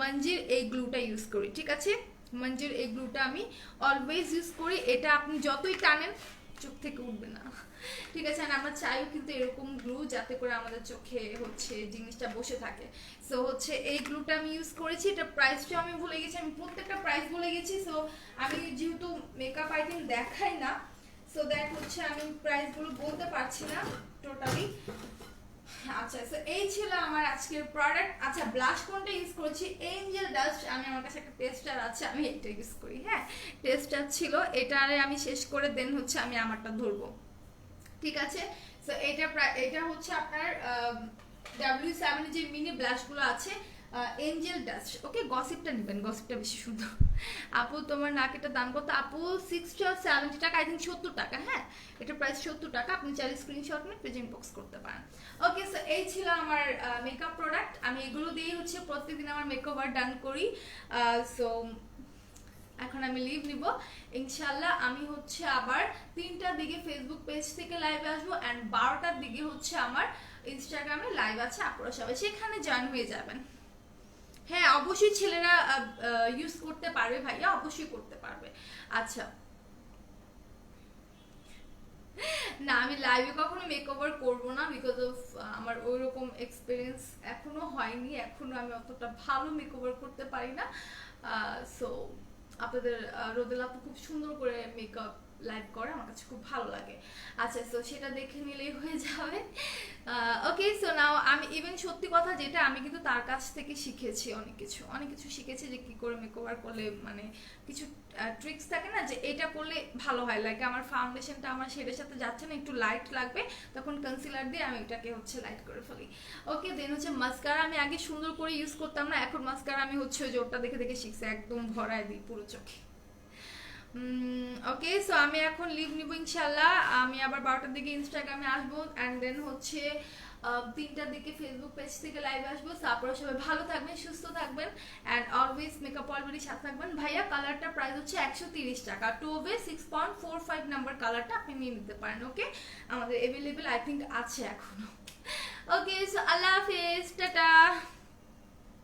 মঞ্জির এই গ্লুটা ইউজ করি, ঠিক আছে, মঞ্জির এই গ্লুটা আমি অলওয়েজ ইউজ করি, এটা আপনি যতই টানেন চোখ থেকে উঠবে না, ঠিক আছে। আমরা চাইও কিন্তু এরকম গ্লু যাতে করে আমাদের চোখে হচ্ছে জিনিসটা বসে থাকে। সো হচ্ছে এই গ্লুটা আমি ইউজ করেছি, এটা প্রাইসটা আমি ভুলে গেছি, আমি প্রত্যেকটা প্রাইস ভুলে গেছি। সো আমি যেহেতু মেকআপ আইটেম দেখাই না, সো দ্যাট হচ্ছে আমি প্রাইসগুলো বলতে পারছি না টোটালি। আচ্ছা, সো এই ছিল আমার আজকের প্রোডাক্ট। আচ্ছা, ব্লাশ কোনটা ইউজ করেছি? এঞ্জেল ডাস্ট, আমি আমার কাছে একটা টেস্টার আছে, আমি এটা ইউজ করি, হ্যাঁ টেস্টার ছিল, এটারে আমি শেষ করে দেন হচ্ছে আমি আমারটা ধরবো, ঠিক আছে। সো এটা হচ্ছে আপনার W7 যে মিনি ব্লাশগুলো আছে, এঞ্জেল ডাস্ট। ওকে, গসিপটা নেবেন, গসিপটা বেশি সুন্দর। আপু তোমার নাকেরটা দাম কত? আপু 60 টাকা, আই থিঙ্ক 70 টাকা। হ্যাঁ, এটা প্রাইস 70 টাকা। আপনি চাইলে স্ক্রিনশট নিয়ে পেজ ইনবক্স করতে পারেন। ওকে, সো এই ছিল আমার মেকআপ প্রোডাক্ট। আমি এগুলো দিয়েই হচ্ছে প্রত্যেকদিন আমার মেকওভার ডান করি। সো এখন আমি লিভ নিব ইনশাল্লাহ। আমি হচ্ছে আবার 3টার দিকে ফেসবুক পেজ থেকে লাইভে আসবো, অ্যান্ড 12টার দিকে হচ্ছে আমার ইনস্টাগ্রামে লাইভ আছে, আপনারা সবাই সেখানে জয়েন হয়ে যাবেন। হ্যাঁ, অবশ্যই ছেলেরা ইউজ করতে পারবে ভাইয়া, অবশ্যই করতে পারবে। আচ্ছা, না আমি লাইভে কখনো মেকওভার করব না, বিকজ অফ আমার ওইরকম এক্সপিরিয়েন্স এখনো হয়নি, এখনো আমি অতটা ভালো মেকওভার করতে পারি না। সো আপনাদের রোদেল আপু খুব সুন্দর করে মেকআপ লাইভ করে, আমার কাছে খুব ভালো লাগে। আচ্ছা, সো সেটা দেখে নিলেই হয়ে যাবে। ওকে, সো নাও আমি ইভেন সত্যি কথা যেটা, আমি কিন্তু তার কাছ থেকে শিখেছি অনেক কিছু শিখেছি, যে কি করে মেকওভার করলে মানে কিছু ট্রিক্স থাকে না, যে এটা করলে ভালো হয়। লাইক আমার ফাউন্ডেশনটা আমার শেডের সাথে যাচ্ছে না, একটু লাইট লাগবে, তখন কনসিলার দিয়ে আমি এটাকে হচ্ছে লাইট করে ফেলি। ওকে, দেন হচ্ছে মাস্কারা আমি আগে সুন্দর করে ইউজ করতাম না, এখন মাস্কারা আমি হচ্ছে ওই জোরটা দেখে দেখে শিখছি, একদম ভরায় দিই পুরো চোখে। ওকে, সো আমি এখন লিভ নিব ইনশাল্লাহ। আমি আবার 12টার দিকে ইনস্টাগ্রামে আসবো, অ্যান্ড দেন হচ্ছে 3টার দিকে ফেসবুক পেজ থেকে লাইভে আসবো। সো আপনারা সবাই ভালো থাকবেন, সুস্থ থাকবেন, অ্যান্ড অলওয়েজ মেকআপ অলরেডির সাথে থাকবেন। ভাইয়া কালারটা প্রাইস হচ্ছে 130 টাকা, 6.45 নাম্বার কালারটা আপনি নিয়ে নিতে পারেন। ওকে, আমাদের অ্যাভেলেবেল আই থিঙ্ক আছে এখনো। ওকে, সো আল্লাহ হাফেজ, টাটা।